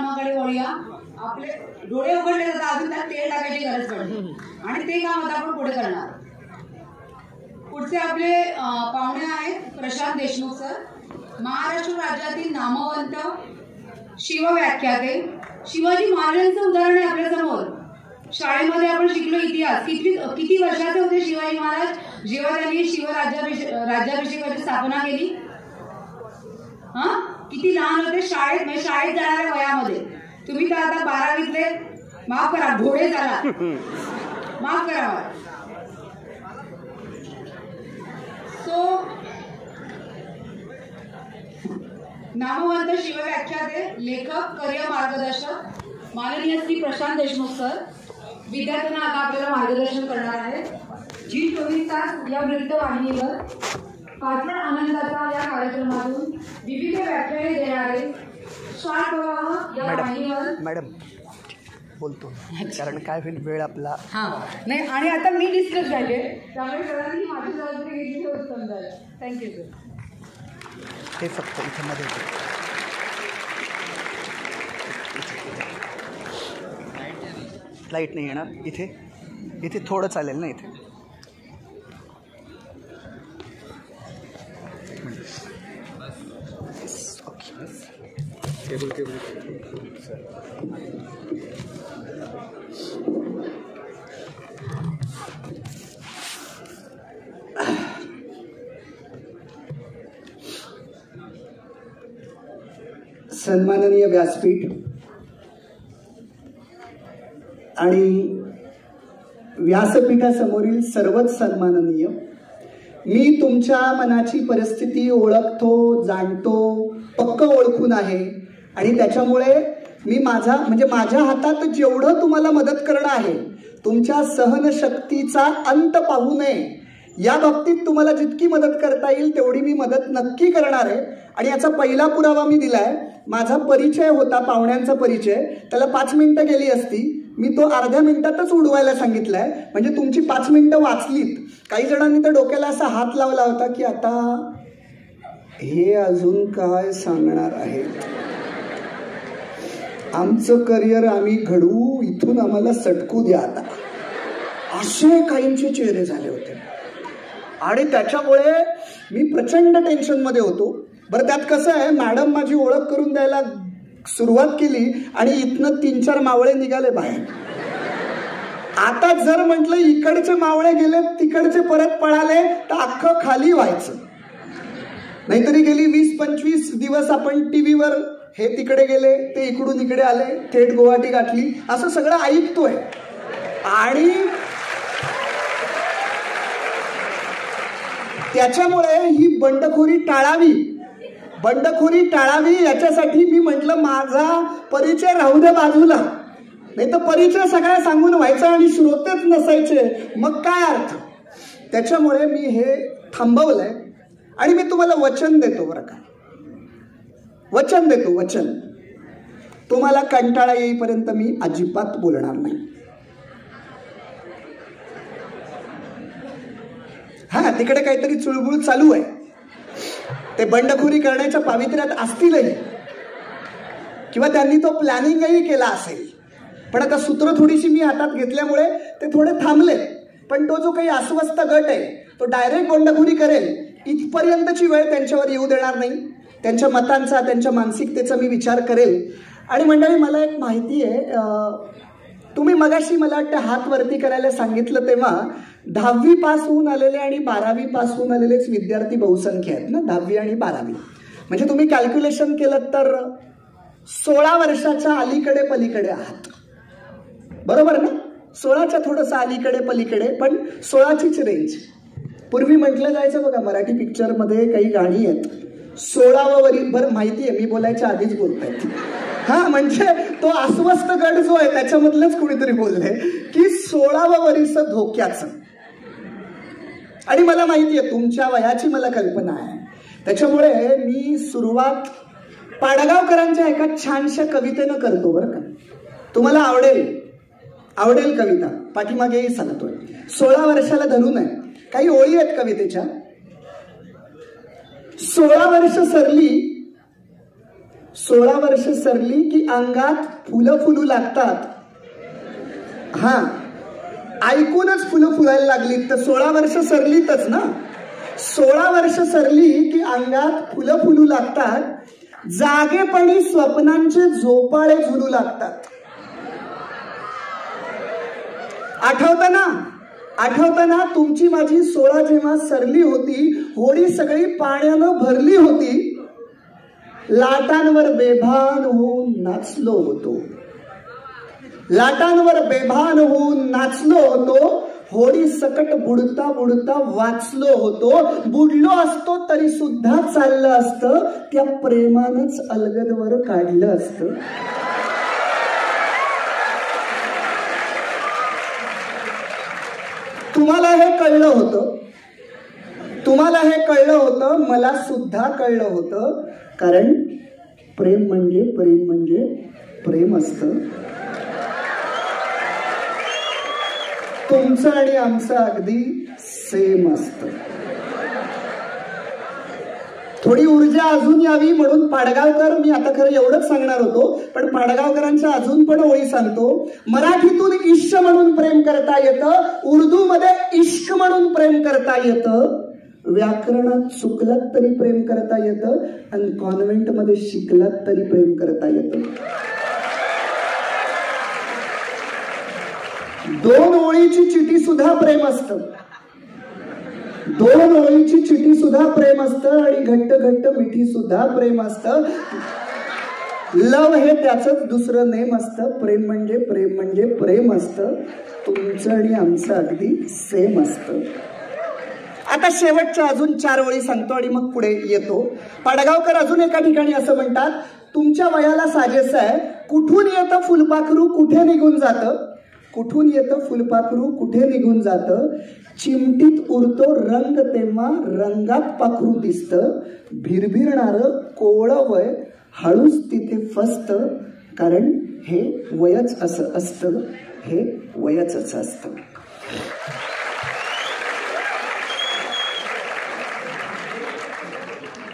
कामाकडे वळूया. आपले डोळे उघडले जातात, अजून त्यात तेल टाकायची गरज पडते आणि ते काम आता आपण पुढे करणार. पुढचे आपले पाहुणे आहेत प्रशांत देशमुख सर, महाराष्ट्र राज्यातील नामवंत शिवव्याख्याते. शिवाजी महाराजांचं उदाहरण आहे आपल्या समोर. शाळेमध्ये आपण शिकलो इतिहास. किती वर्षाचे होते शिवाजी महाराज जेव्हा त्यांनी राज्याभिषेकाची स्थापना केली? किती लहान होते शाळेत, म्हणजे शाळेत जाणाऱ्या वयामध्ये. तुम्ही तर आता 12वीतले, माफ करा, घोडे झाला, माफ करा. सो नामवंत शिवव्याख्याते, लेखक, करिअर मार्गदर्शक माननीय श्री प्रशांत देशमुख सर विद्यार्थ्यांना आता आपल्याला मार्गदर्शन करणार आहेत. G24 तास या वृत्तवाहिनीवर पाचड आनंदाचा या कार्यक्रमातून विविध व्याख्याने देणारे श्वास प्रवाह या वाहिनीवर. मॅडम बोलतो कारण काय होईल वेळ आपला. नाही, आणि आता मी डिस्कस झाले, त्यामुळे सरांनी माझी जबाबदारी घेतली तर उत्तम झालं. Thank you sir. ते फक्त इथे मध्ये लाईट नाही येणार इथे. इथे थोडं चालेल ना इथे. सन्माननीय व्यासपीठ आणि व्यासपीठासमोरील सर्वच सन्माननीय, मी तुमच्या मनाची परिस्थिती ओळखतो, जाणतो, पक्क ओळखून आहे आणि त्याच्यामुळे मी माझ्या हातात जेवढं तुम्हाला मदत करणं आहे, तुमच्या सहनशक्तीचा अंत पाहू नये या बाबतीत तुम्हाला जितकी मदत करता येईल तेवढी मी मदत नक्की करणार आहे. आणि याचा पहिला पुरावा मी दिलाय. माझा परिचय होता, पाहुण्यांचा परिचय, त्याला 5 मिनिटं गेली असती, मी तो अर्ध्या मिनिटातच उडवायला सांगितलाय, म्हणजे तुमची 5 मिनिटं वाचलीत. काही जणांनी तर डोक्याला असा हात लावला होता की आता हे अजून काय सांगणार आहेत, आमचं करिअर आम्ही घडवू, इथून आम्हाला सटकू द्या आता, असे काहींचे चेहरे झाले होते. आणि त्याच्यामुळे मी प्रचंड टेन्शनमध्ये होतो. बरं, त्यात कसं आहे, मॅडम माझी ओळख करून द्यायला सुरुवात केली आणि इथनं 3-4 मावळे निघाले बाहेर. आता जर म्हटलं इकडचे मावळे गेले तिकडचे परत पळाले तर अख्खं खाली व्हायचं. नाहीतरी गेली 20-25 दिवस आपण टीव्हीवर हे तिकडे गेले, ते इकडून इकडे आले, थेट गुवाहाटी गाठली, असं सगळं ऐकतोय. आणि त्याच्यामुळे ही बंडखोरी टाळावी याच्यासाठी मी म्हटलं माझा परिचय राहू दे बाजूला, नाही तर परिचय सगळ्या सांगून व्हायचा आणि श्रोतेच नसायचे, मग काय अर्थ. त्याच्यामुळे मी हे थांबवलंय आणि मी तुम्हाला वचन देतो, बरं का, वचन देतो, वचन, तुम्हाला कंटाळा येईपर्यंत मी अजिबात बोलणार नाही. तिकडे काहीतरी चुळबुळ चालू आहे, ते बंडखोरी करण्याच्या पावित्र्यात असतीलही किंवा त्यांनी तो प्लॅनिंगही केला असेल, पण आता सूत्र थोडीशी मी हातात घेतल्यामुळे ते थोडे थांबले. पण तो जो काही अस्वस्थ गट आहे तो डायरेक्ट बंडखोरी करेल इथपर्यंतची वेळ त्यांच्यावर येऊ देणार नाही. त्यांच्या मतांचा, त्यांच्या मानसिकतेचा मी विचार करेल. आणि मंडळी, मला एक माहिती आहे, तुम्ही मगाशी मला वाटतं हात वरती करायला सांगितलं तेव्हा 10वी पास होऊन आलेले आणि 12वी पास होऊन आलेलेच विद्यार्थी बहुसंख्य आहेत ना, 10वी आणि 12वी. म्हणजे तुम्ही कॅल्क्युलेशन केलं तर 16 वर्षाच्या अलीकडे पलीकडे आहात, बरोबर ना? 16च्या थोडंसं अलीकडे पलीकडे, पण 16चीच रेंज. पूर्वी म्हटलं जायचं बघा, मराठी पिक्चरमध्ये काही गाणी आहेत, 16वा वरी, बरं माहिती आहे मी बोलायच्या आधीच बोलतायत. म्हणजे तो अस्वस्थ गट जो आहे त्याच्यामधलेच कुणीतरी बोलले की 16वा वरीस धोक्याचं. आणि मला माहिती आहे तुमच्या वयाची मला कल्पना आहे, त्याच्यामुळे मी सुरुवात पाडगावकरांच्या एका छानशा कवितेनं करतो, बरं का. तुम्हाला आवडेल कविता, पाठीमागेही सांगतोय. 16 वर्षाला धरून आहे, काही ओळी आहेत कवितेच्या. 16 वर्ष सरली 16 वर्ष सरली की अंगात फुलं फुलू लागतात. हा, ऐकूनच फुलं फुलायला लागलीत तर 16 वर्ष सरलीतच ना. 16 वर्ष सरली की अंगात फुलं फुलू लागतात, जागेपणी स्वप्नांचे झोपाळे झुलू लागतात. आठवतं ना तुमची माझी 16 जेव्हा सरली होती, होळी सगळी पाण्यानं भरली होती, लाटांवर बेभान होऊन नाचलो होतो. लाटांवर बेभान होऊन नाचलो होतो, होडी सकट बुडता बुडता वाचलो होतो. बुडलो असतो तरी सुद्धा चाललं असतं, त्या प्रेमानंच अलगदवर काढलं असतं. तुम्हाला हे कळलं होतं, तुम्हाला हे कळलं होतं, मला सुद्धा कळलं होतं. कारण प्रेम म्हणजे प्रेम असतं. तुमचं आणि आमचं अगदी सेम असतं. थोडी ऊर्जा अजून यावी म्हणून पाडगावकर, मी आता खरं एवढंच सांगणार होतो, पण पाडगावकरांच्या अजून पण ओळी सांगतो. मराठीतून इश्क म्हणून प्रेम करता येतं, उर्दू मध्ये इश्क म्हणून प्रेम करता येतं, व्याकरणात चुकलात तरी प्रेम करता येतं, आणि कॉन्व्हेंट मध्ये शिकलात तरी प्रेम करता येतं. 2 ओळीची चिठी सुद्धा प्रेम असतं. 2 ओळीची चिठी सुद्धा प्रेम असतं, आणि घट्ट घट्ट मिठी सुद्धा प्रेम असतं. लव हे त्याचंच दुसरं नेम असतं. प्रेम म्हणजे प्रेम असतं. तुमचं आणि आमचं अगदी सेम असतं. आता शेवटच्या अजून 4 ओळी सांगतो आणि मग पुढे येतो. पाडगावकर अजून एका ठिकाणी असं म्हणतात, तुमच्या वयाला साजेसं आहे, कुठून येतं फुलपाखरू कुठे निघून जातं, कुठून येतं फुलपाखरू कुठे निघून जातं, चिमटीत उरतो रंग तेव्हा रंगात पाखरू दिसतं, भिरभिरणारं कोवळं वय हळूच तिथे फसतं, कारण हे वयच असं असतं, हे वयच असं असतं.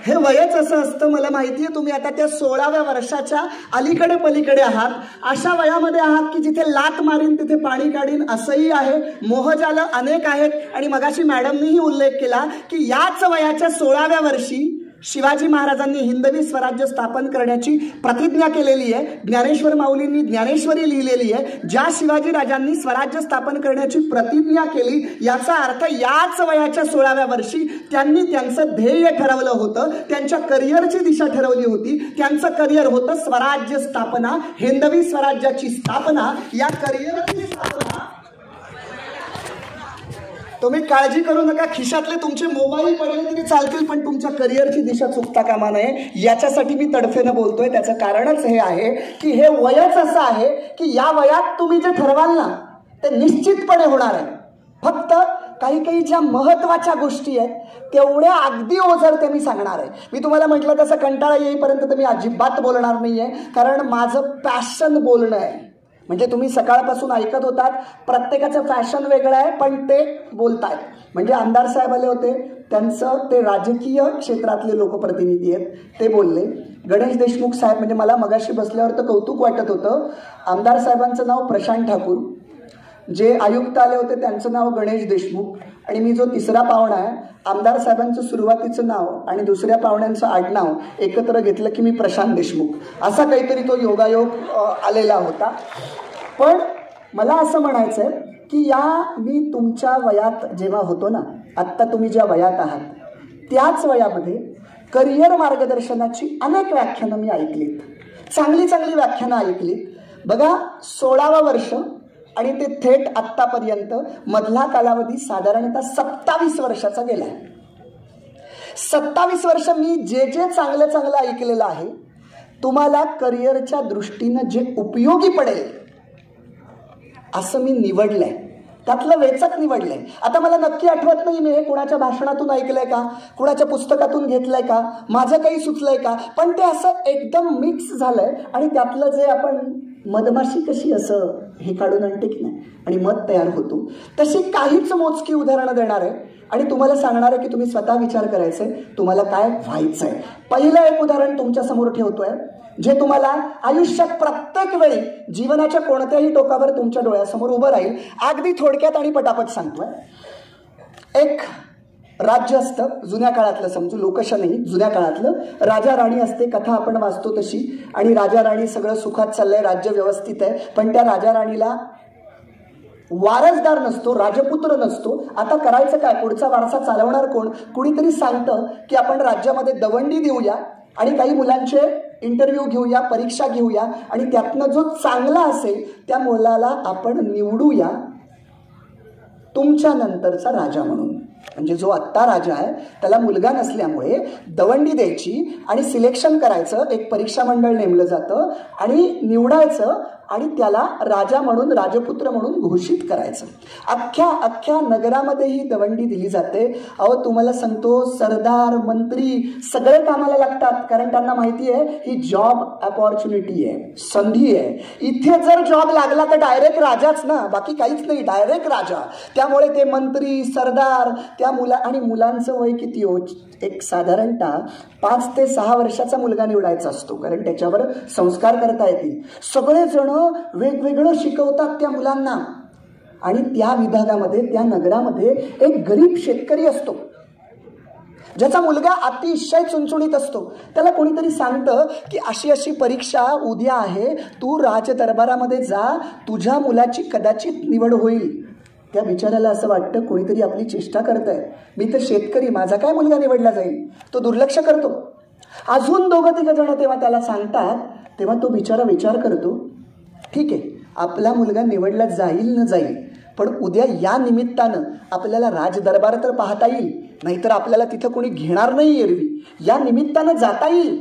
हे वयच असं असतं. मला माहितीये तुम्ही आता त्या 16व्या वर्षाच्या अलीकडे पलीकडे आहात. अशा वयामध्ये आहात की जिथे लात मारीन तिथे पाणी काढीन असंही आहे, मोहजालं अनेक आहेत. आणि मगाशी मॅडमनीही उल्लेख केला की याच वयाच्या 16व्या वर्षी शिवाजी महाराजांनी हिंदवी स्वराज्य स्थापन करण्याची प्रतिज्ञा केलेली आहे. ज्ञानेश्वर माऊलींनी ज्ञानेश्वरी लिहिलेली आहे. ज्या शिवाजी राजांनी स्वराज्य स्थापन करण्याची प्रतिज्ञा केली, याचा अर्थ याच वयाच्या 16व्या वर्षी त्यांनी त्यांचं ध्येय ठरवलं होतं, त्यांच्या करिअरची दिशा ठरवली होती. त्यांचं करिअर होतं स्वराज्य स्थापना, हिंदवी स्वराज्याची स्थापना. या करिअरची स्थापना तुम्ही काळजी करू नका, खिशातले तुमचे मोबाईल पडले तरी चालतील, पण तुमच्या करिअरची दिशा चुकता कामा नये. याच्यासाठी मी तडफेनं बोलतोय. त्याचं कारणच हे आहे की हे वयच असं आहे की या वयात तुम्ही जे ठरवाल ना ते निश्चितपणे होणार आहे. फक्त काही ज्या महत्वाच्या गोष्टी आहेत तेवढ्या अगदी ओझरते मी सांगणार आहे. मी तुम्हाला म्हटलं तसं कंटाळा येईपर्यंत तर मी अजिबात बोलणार नाहीये, कारण माझं पॅशन बोलणं आहे. म्हणजे तुम्ही सकाळपासून ऐकत होतात, प्रत्येकाचं फॅशन वेगळं आहे, पण ते बोलतायत. म्हणजे आमदार साहेब आले होते, त्यांचं ते राजकीय क्षेत्रातले लोकप्रतिनिधी आहेत, ते बोलले. गणेश देशमुख साहेब, म्हणजे मला मगाशी बसल्यावर तर कौतुक वाटत होतं. आमदार साहेबांचं नाव प्रशांत ठाकूर, जे आयुक्त आले होते त्यांचं नाव गणेश देशमुख, आणि मी जो तिसरा पाहुणा आहे आमदार साहेबांचं सुरुवातीचं नाव आणि दुसऱ्या पाहुण्यांचं आडनाव एकत्र घेतलं की मी प्रशांत देशमुख, असा काहीतरी तो योगायोग आलेला होता. पण मला असं म्हणायचं आहे की मी तुमच्या वयात जेव्हा होतो ना, आत्ता तुम्ही ज्या वयात आहात त्याच वयामध्ये करिअर मार्गदर्शनाची अनेक व्याख्यानं मी ऐकलीत, चांगली व्याख्यानं ऐकलीत. बघा, 16वं वर्ष आणि ते थेट आत्तापर्यंत मधला कालावधी साधारणतः 27 वर्षाचा गेला. 27 वर्ष मी जे चांगलं ऐकलेलं आहे, तुम्हाला करिअरच्या दृष्टीनं जे उपयोगी पडेल असं मी निवडलंय, त्यातलं वेचक निवडलंय. आता मला नक्की आठवत नाही मी हे कुणाच्या भाषणातून ऐकलंय का, कुणाच्या पुस्तकातून घेतलंय का, माझं काही सुचलंय का, पण ते असं एकदम मिक्स झालंय. आणि त्यातलं जे आपण मधमाशी कशी असं हे काढून आणते की नाही आणि मध तयार होतो, तशी काहीच मोजकी उदाहरणं देणार आहे आणि तुम्हाला सांगणार आहे की तुम्ही स्वतः विचार करायचंय तुम्हाला काय व्हायचंय. पहिलं एक उदाहरण तुमच्या समोर ठेवतोय. जे तुम्हाला आयुष्यात प्रत्येक वेळी जीवनाच्या कोणत्याही टोकावर तुमच्या डोळ्यासमोर उभं राहील. अगदी थोडक्यात आणि पटापट सांगतोय. एक राज्य असतं जुन्या काळातलं, समजू लोकशाही जुन्या काळातलं. राजा राणी असते, कथा आपण वाचतो तशी. आणि राजा राणी सगळं सुखात चाललंय, राज्य व्यवस्थित आहे. पण त्या राजा राणीला वारसदार नसतो, राजपुत्र नसतो. आता करायचं काय, पुढचा वारसा चालवणार कोण? कुणीतरी सांगतं की आपण राज्यामध्ये दवंडी देऊया आणि काही मुलांचे इंटरव्ह्यू घेऊया, परीक्षा घेऊया आणि त्यातनं जो चांगला असेल त्या मुलाला आपण निवडूया तुमच्या नंतरचा राजा म्हणून. म्हणजे जो आत्ता राजा आहे त्याला मुलगा नसल्यामुळे दवंडी द्यायची आणि सिलेक्शन करायचं. एक परीक्षा मंडळ नेमलं जातं आणि निवडायचं आणि त्याला राजा म्हणून, राजपुत्र म्हणून घोषित करायचं. अख्ख्या नगरामध्ये ही दवंडी दिली जाते. अहो तुम्हाला सांगतो, सरदार मंत्री सगळे कामाला लागतात, कारण त्यांना माहिती आहे ही जॉब अपॉर्च्युनिटी आहे, संधी आहे. इथे जर जॉब लागला तर डायरेक्ट राजाच ना, बाकी काहीच नाही, डायरेक्ट राजा. त्यामुळे ते मंत्री, सरदार, त्या मुलांचं वय किती हो? एक साधारणतः 5 ते 6 वर्षाचा मुलगा निवडायचा असतो, कारण त्याच्यावर संस्कार करता येतील. सगळेजण वेगवेगळं शिकवतात त्या मुलांना. आणि त्या विभागामध्ये, त्या नगरामध्ये एक गरीब शेतकरी असतो ज्याचा मुलगा अतिशय चुणचुणीत असतो. त्याला कोणीतरी सांगतं की अशी अशी परीक्षा उद्या आहे, तू राजदरबारामध्ये जा, तुझ्या मुलाची कदाचित निवड होईल. त्या बिचाऱ्याला असं वाटतं कोणीतरी आपली चेष्टा करतंय, मी तर शेतकरी, माझा काय मुलगा निवडला जाईल. तो दुर्लक्ष करतो. अजून 2-3 जण तेव्हा त्याला सांगतात, तेव्हा तो बिचारा विचार करतो, ठीक आहे आपला मुलगा निवडला जाईल न जाईल, पण उद्या या निमित्तानं आपल्याला राजदरबार तर पाहता येईल, नाहीतर आपल्याला तिथं कोणी घेणार नाही एरवी, या निमित्तानं जाता येईल.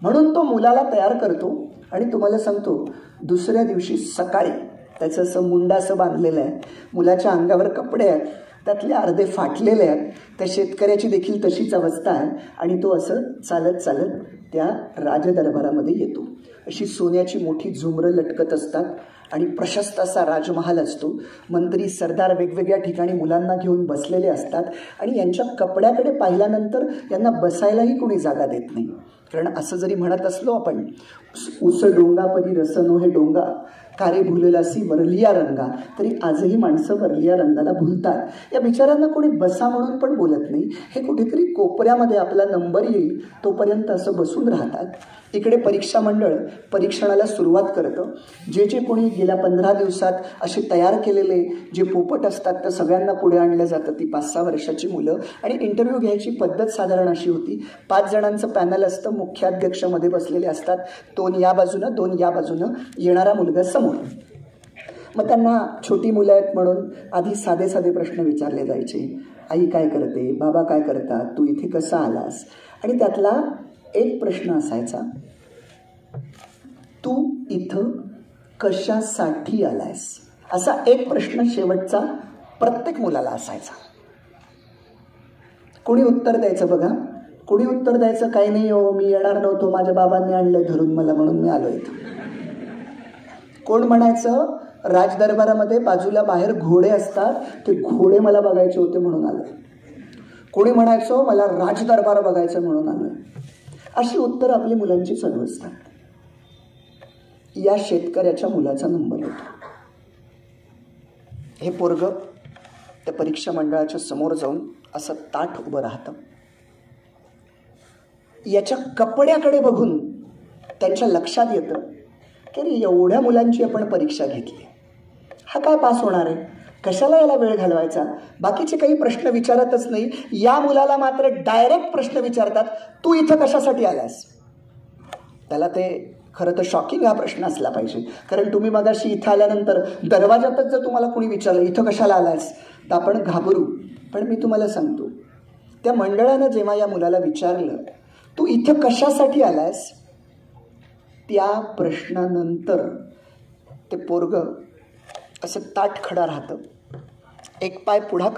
म्हणून तो मुलाला तयार करतो. आणि तुम्हाला सांगतो, दुसऱ्या दिवशी सकाळी त्याचं असं मुंडासं बांधलेलं आहे, मुलाच्या अंगावर कपडे आहेत, त्यातले अर्धे फाटलेले आहेत. त्या शेतकऱ्याची देखील तशीच अवस्था आहे. आणि तो असं चालत चालत त्या राजदरबारामध्ये येतो. अशी सोन्याची मोठी झुमरं लटकत असतात आणि प्रशस्त असा राजमहाल असतो. मंत्री, सरदार वेगवेगळ्या ठिकाणी मुलांना घेऊन बसलेले असतात. आणि यांच्या कपड्याकडे पाहिल्यानंतर यांना बसायलाही कोणी जागा देत नाही. कारण असं जरी म्हणत असलो आपण, उस डोंगापरी रसनो हे डोंगा कारे भुललासी वरलिया रंगा, तरी आजही माणसं वरलिया रंगाला भुलतात. या बिचाऱ्यांना कोणी बसा म्हणून पण बोलत नाही. हे कुठेतरी कोपऱ्यामध्ये आपला नंबर येईल तोपर्यंत असं बसून राहतात. इकडे परीक्षा मंडळ परीक्षणाला सुरुवात करतं. जे कोणी गेल्या 15 दिवसात असे तयार केलेले जे पोपट असतात तर सगळ्यांना पुढे आणलं जातं. ती 5-6 वर्षाची मुलं. आणि इंटरव्ह्यू घ्यायची पद्धत साधारण अशी होती, 5 जणांचं पॅनल असतं, मुख्याध्यक्ष मध्ये बसलेले असतात, 2 या बाजूनं 2 या बाजूनं, येणारा मुलगा समोर. मग त्यांना छोटी मुलं आहेत म्हणून आधी साधे साधे प्रश्न विचारले जायचे. आई काय करते, बाबा काय करतात, तू इथे कसा आलास. आणि त्यातला एक प्रश्न असायचा, तू इथं कशासाठी आलायस. असा एक प्रश्न शेवटचा प्रत्येक मुलाला असायचा. कोणी उत्तर द्यायचं बघा, कोणी उत्तर द्यायचं, काही नाही हो मी येणार नव्हतो, माझ्या बाबांनी आणलंय धरून मला म्हणून मी आलो इथं. कोण म्हणायचं, राजदरबारामध्ये बाजूला बाहेर घोडे असतात, ते घोडे मला बघायचे होते म्हणून आलोय. कोणी म्हणायचं मला राजदरबार बघायचं म्हणून आलोय. अशी उत्तर आपली मुलांची चालू असतात. या शेतकऱ्याच्या मुलाचा नंबर होता. हे पोरग त्या परीक्षा मंडळाच्या समोर जाऊन असं ताठ उभं राहतं. याच्या कपड्याकडे बघून त्यांच्या लक्षात येतं की एवढ्या मुलांची आपण परीक्षा घेतली, हा काय पास होणार आहे, कशाला याला वेळ घालवायचा. बाकीचे काही प्रश्न विचारतच नाही. या मुलाला मात्र डायरेक्ट प्रश्न विचारतात, तू इथं कशासाठी आलास. त्याला ते खरं तर शॉकिंग हा प्रश्न असला पाहिजे, कारण तुम्ही मगाशी इथं आल्यानंतर दरवाजातच जर तुम्हाला कोणी विचारलं इथं कशाला आलास तर आपण घाबरू. पण मी तुम्हाला सांगतो, त्या मंडळानं जेव्हा या मुलाला विचारलं तू इथं कशासाठी आलास, त्या प्रश्नानंतर ते पोरग असं ताठ खडा राहतं, एक पाय पुढं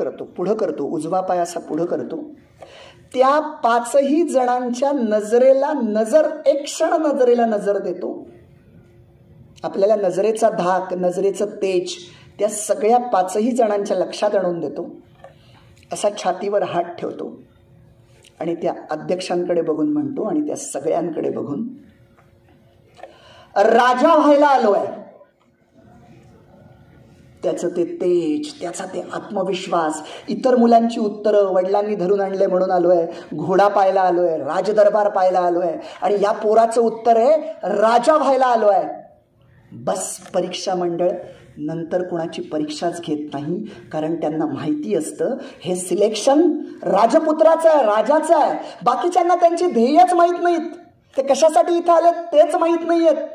करतो, उजवा पाय असा पुढं करतो. त्या 5ही जणांच्या नजरेला नजर, एक क्षण नजरेला नजर देतो. आपल्याला नजरेचा धाक, नजरेचं तेज त्या सगळ्या 5ही जणांच्या लक्षात आणून देतो. असा छातीवर हात ठेवतो आणि त्या अध्यक्षांकडे बघून म्हणतो आणि त्या सगळ्यांकडे बघून, राजा व्हायला आलोय, त्याचं ते तेज, त्याचा ते आत्मविश्वास, इतर मुलांची उत्तरं वडिलांनी धरून आणले म्हणून आलोय, घोडा पाहायला आलोय, राजदरबार पाहायला आलोय, आणि या पोराचं उत्तर आहे राजा व्हायला आलोय. बस परीक्षा मंडळ नंतर कुणाची परीक्षाच घेत नाही, कारण त्यांना माहिती असतं हे सिलेक्शन राजपुत्राचं आहे, राजाचं आहे. बाकीच्यांना त्यांची ध्येयच माहीत नाहीत, ते कशासाठी इथं आले तेच माहीत नाहीयेत.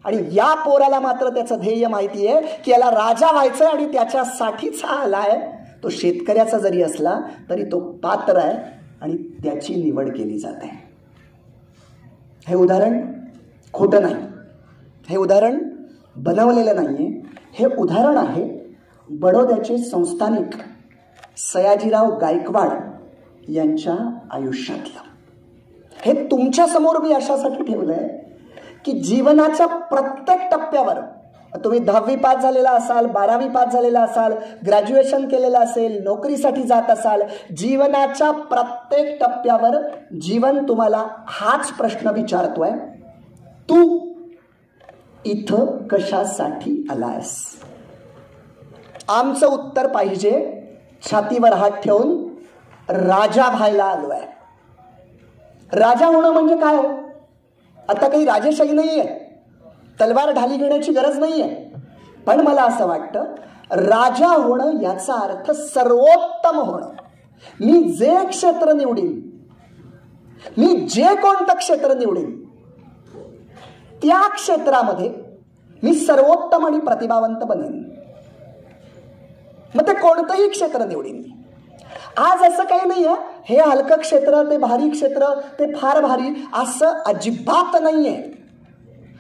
आणि या पोराला मात्र त्याचं ध्येय माहिती आहे की याला राजा व्हायचं आहे, आणि त्याच्यासाठीच हा आलाय. तो शेतकऱ्याचा जरी असला तरी तो पात्र आहे आणि त्याची निवड केली जाते. हे उदाहरण खोटं नाही, हे उदाहरण बनवलेलं नाहीये, हे उदाहरण आहे बडोद्याचे संस्थानिक सयाजीराव गायकवाड यांच्या आयुष्यातलं. हे तुमच्या समोर मी अशासाठी ठेवलंय की जीवनाच्या प्रत्येक टप्प्यावर, तुम्ही 10वी पास झालेला असाल, 12वी पास झालेला असाल, ग्रॅज्युएशन केलेलं असेल, नोकरीसाठी जात असाल, जीवनाच्या प्रत्येक टप्प्यावर जीवन तुम्हाला हाच प्रश्न विचारतोय, तू इथं कशासाठी आलायस? आमचं उत्तर पाहिजे छातीवर हात ठेवून, राजा व्हायला आलोय. राजा होणं म्हणजे काय हो? आता काही राजेशाही नाहीये, तलवार ढाली घेण्याची गरज नाहीये, पण मला असं वाटतं राजा होणं याचा अर्थ सर्वोत्तम होणं. मी जे क्षेत्र निवडीन, मी जे कोणतं क्षेत्र निवडीन, त्या क्षेत्रामध्ये मी सर्वोत्तम आणि प्रतिभावंत बनेन. मग ते कोणतंही क्षेत्र निवडीन. आज असं काही नाही आहे हे हलकं क्षेत्र, ते भारी क्षेत्र, ते फार भारी, असं अजिबात नाहीये.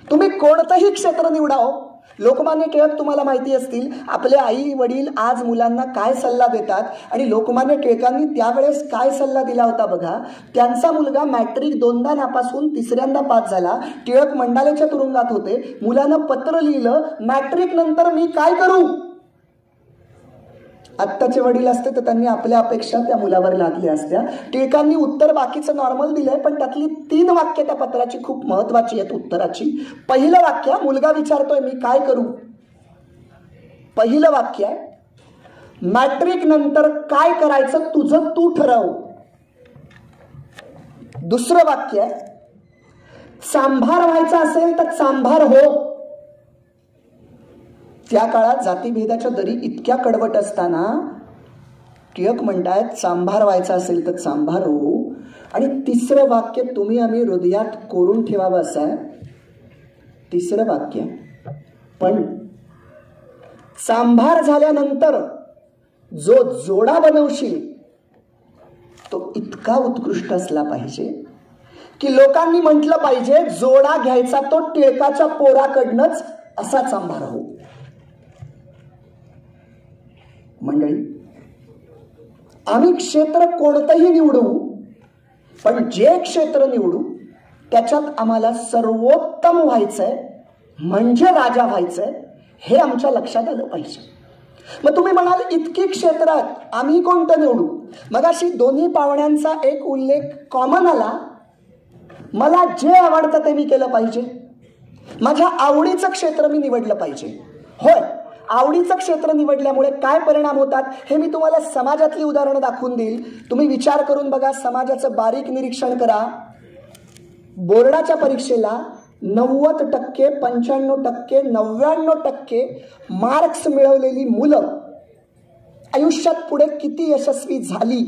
तुम्ही कोणतंही क्षेत्र निवडाव. लोकमान्य टिळक तुम्हाला माहिती असतील, आपले आई वडील आज मुलांना काय सल्ला देतात, आणि लोकमान्य टिळकांनी त्यावेळेस काय सल्ला दिला होता बघा. त्यांचा मुलगा मॅट्रिक 2दा नापासून 3ऱ्यांदा पास झाला. टिळक मंडालेच्या तुरुंगात होते. मुलानं पत्र लिहिलं, मॅट्रिक नंतर मी काय करू? आत्ताचे वडील असते तर त्यांनी आपल्या अपेक्षा त्या मुलावर लादल्या असत्या. टिळकांनी उत्तर बाकीचं नॉर्मल दिलंय, पण त्यातली 3 वाक्य त्या पत्राची खूप महत्वाची आहेत उत्तराची. पहिलं वाक्य, मुलगा विचारतोय मी काय करू. पहिलं वाक्य आहे, मॅट्रिक नंतर काय करायचं तुझं तू ठरव. दुसरं वाक्य आहे, चांभार व्हायचा असेल तर चांभार हो. त्या काळात जातीभेदाच्या दरी इतक्या कडवट असताना टिळक म्हणतायत चांभार व्हायचा असेल तर चांभार हो. आणि तिसरं वाक्य तुम्ही आम्ही हृदयात कोरून ठेवावं असं आहे. तिसरं वाक्य, पण चांभार झाल्यानंतर जो जोडा बनवशील तो इतका उत्कृष्ट असला पाहिजे की लोकांनी म्हटलं पाहिजे जोडा घ्यायचा तो टिळकाच्या पोराकडनंच असा चांभार हो. मंडळी, आम्ही क्षेत्र कोणतंही निवडू, पण जे क्षेत्र निवडू त्याच्यात आम्हाला सर्वोत्तम व्हायचंय, म्हणजे राजा व्हायचंय, हे आमच्या लक्षात आलं पाहिजे. मग तुम्ही म्हणाल इतकी क्षेत्रात आम्ही कोणतं निवडू? मगाशी दोन्ही पाहुण्यांचा एक उल्लेख कॉमन आला, मला जे आवडतं ते मी केलं पाहिजे, माझ्या आवडीचं क्षेत्र मी निवडलं पाहिजे. होय, आवडीचं क्षेत्र निवडल्यामुळे काय परिणाम होतात हे मी तुम्हाला समाजातली उदाहरणं दाखवून देईल. तुम्ही विचार करून बघा, समाजाचं बारीक निरीक्षण करा. बोर्डाच्या परीक्षेला 90%, 95%, 99% मार्क्स मिळवलेली मुलं आयुष्यात पुढे किती यशस्वी झाली,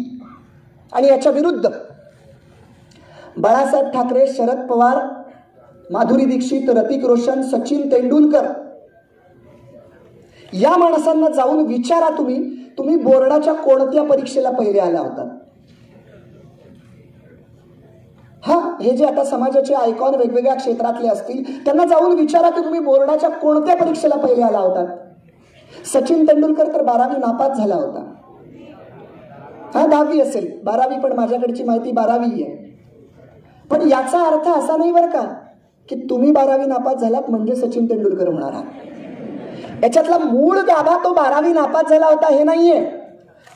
आणि याच्या विरुद्ध बाळासाहेब ठाकरे, शरद पवार, माधुरी दीक्षित, ऋतिक रोशन, सचिन तेंडुलकर या माणसांना जाऊन विचारा, तुम्ही बोर्डाच्या कोणत्या परीक्षेला पहिले आला होता? हा, हे जे आता समाजाचे आयकॉन वेगवेगळ्या क्षेत्रातले असतील त्यांना जाऊन विचारा की तुम्ही बोर्डाच्या कोणत्या परीक्षेला पहिले आला होता? सचिन तेंडुलकर तर 12वी नापास झाला होता. हा, 10वी असेल, 12वी पण माझ्याकडची माहिती 12वी आहे. पण याचा अर्थ असा नाही बरं का की तुम्ही 12वी नापास झालात म्हणजे सचिन तेंडुलकर होणार आहात. याच्यातला मूळ गाभा तो 12वी नापास झाला होता हे नाहीये.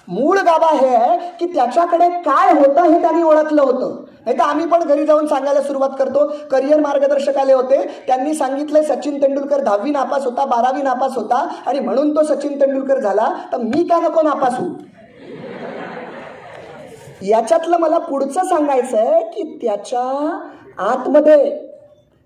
मूळ गाभा हे आहे की त्याच्याकडे काय होतं हे त्यांनी ओळखलं होतं. नाही तर आम्ही पण घरी जाऊन सांगायला सुरुवात करतो. करिअर मार्गदर्शक आले होते, त्यांनी सांगितलंय सचिन तेंडुलकर 10वी नापास होता, 12वी नापास होता आणि म्हणून तो सचिन तेंडुलकर झाला, तर मी का नको नापास होऊ. याच्यातलं मला पुढचं सांगायचंय की त्याच्या आतमध्ये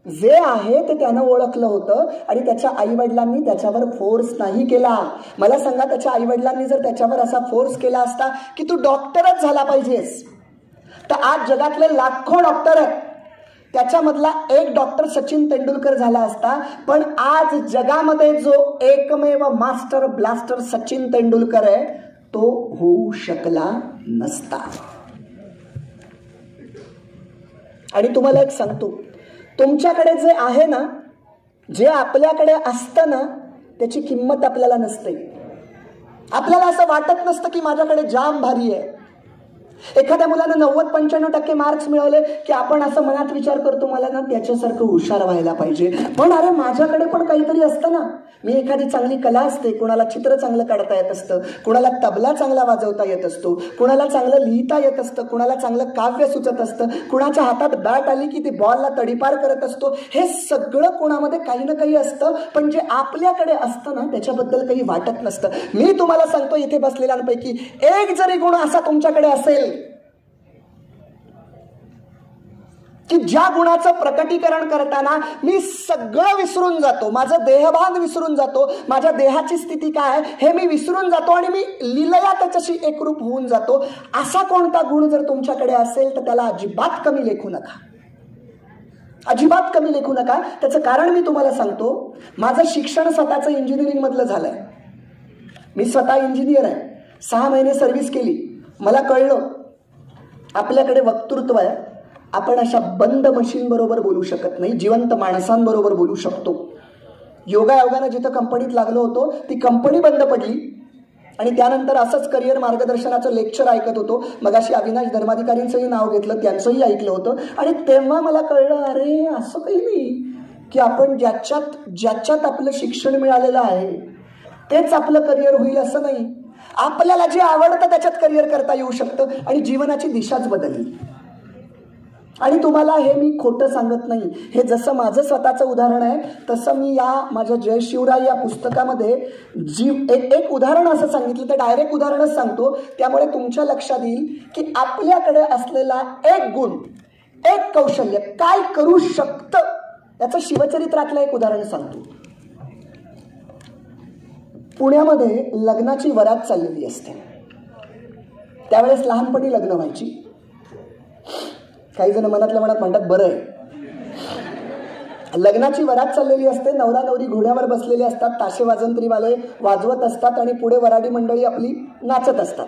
जे आहे ते त्यानं ओळखलं होतं आणि त्याच्या आईवडिलांनी त्याच्यावर फोर्स नाही केला. मला सांगा, त्याच्या आईवडिलांनी जर त्याच्यावर असा फोर्स केला असता की तू डॉक्टरच झाला पाहिजेस, तर आज जगातले लाखो डॉक्टर आहेत, त्याच्यामधला एक डॉक्टर सचिन तेंडुलकर झाला असता. पण आज जगामध्ये जो एकमेव मास्टर ब्लास्टर सचिन तेंडुलकर आहे तो होऊ शकला नसता. आणि तुम्हाला एक सांगतो, तुमच्याकडे जे आहे ना, जे आपल्याकडे असतं ना, त्याची किंमत आपल्याला नसते. आपल्याला असं वाटत नसतं की माझ्याकडे जाम भारी आहे. एखाद्या मुलानं 90-95% मार्क्स मिळवले की आपण असं मनात विचार करतो, मला ना त्याच्यासारखं हुशार व्हायला पाहिजे. पण अरे माझ्याकडे पण काहीतरी असतं ना. मी एखादी चांगली कला असते, कुणाला चित्र चांगलं काढता येत असतं, कुणाला तबला चांगला वाजवता येत असतो, कुणाला चांगलं लिहिता येत असतं, कुणाला चांगलं काव्य सुचत असतं, कुणाच्या हातात बॅट आली की ती बॉलला तडीपार करत असतो. हे सगळं कुणामध्ये काही ना काही असतं, पण जे आपल्याकडे असतं ना त्याच्याबद्दल काही वाटत नसतं. मी तुम्हाला सांगतो, इथे बसलेल्यांपैकी एक जरी गुण असा तुमच्याकडे असेल की ज्या गुणाचं प्रकटीकरण करताना मी सगळं विसरून जातो, माझं देहभान विसरून जातो, माझ्या देहाची स्थिती काय हे मी विसरून जातो आणि मी लीलया त्याच्याशी एकरूप होऊन जातो, असा कोणता गुण जर तुमच्याकडे असेल तर त्याला अजिबात कमी लेखू नका. अजिबात कमी लेखू नका. त्याचं कारण मी तुम्हाला सांगतो. माझं शिक्षण स्वतःचं इंजिनिअरिंग मधलं झालंय. मी स्वतः इंजिनियर आहे. 6 महिने सर्व्हिस केली. मला कळलं आपल्याकडे वक्तृत्व आहे. आपण अशा बंद मशीन बरोबर बोलू शकत नाही, जिवंत माणसांबरोबर बोलू शकतो. योगायोगानं जिथं कंपनीत लागलो होतो ती कंपनी बंद पडली आणि त्यानंतर असंच करिअर मार्गदर्शनाचं लेक्चर ऐकत होतो. मगाशी अविनाश धर्माधिकारींचंही नाव घेतलं, त्यांचंही ऐकलं होतं आणि तेव्हा मला कळलं, अरे असं काही नाही की आपण ज्याच्यात आपलं शिक्षण मिळालेलं आहे तेच आपलं करिअर होईल असं नाही. आपल्याला जे आवडतं त्याच्यात करिअर करता येऊ शकतं आणि जीवनाची दिशाच बदलली. आणि तुम्हाला हे मी खोटं सांगत नाही. हे जसं माझं स्वतःचं उदाहरण आहे तसं मी या माझ्या जय शिवराय या पुस्तकामध्ये एक उदाहरण असं सांगितलं, तर डायरेक्ट उदाहरणच सांगतो, त्यामुळे तुमच्या लक्षात येईल की आपल्याकडे असलेला एक गुण, एक कौशल्य काय करू शकतं याचं शिवचरित्रातलं एक उदाहरण सांगतो. पुण्यामध्ये लग्नाची वरात चाललेली असते. त्यावेळेस लहानपणी लग्न व्हायची. काही जण मनातल्या मनात म्हणतात बरं आहे. लग्नाची वरात चाललेली असते. नवरा नवरी घोड्यावर बसलेले असतात, ताशे वाजंत्रीवाले वाजवत असतात आणि पुढे वराडी मंडळी आपली नाचत असतात.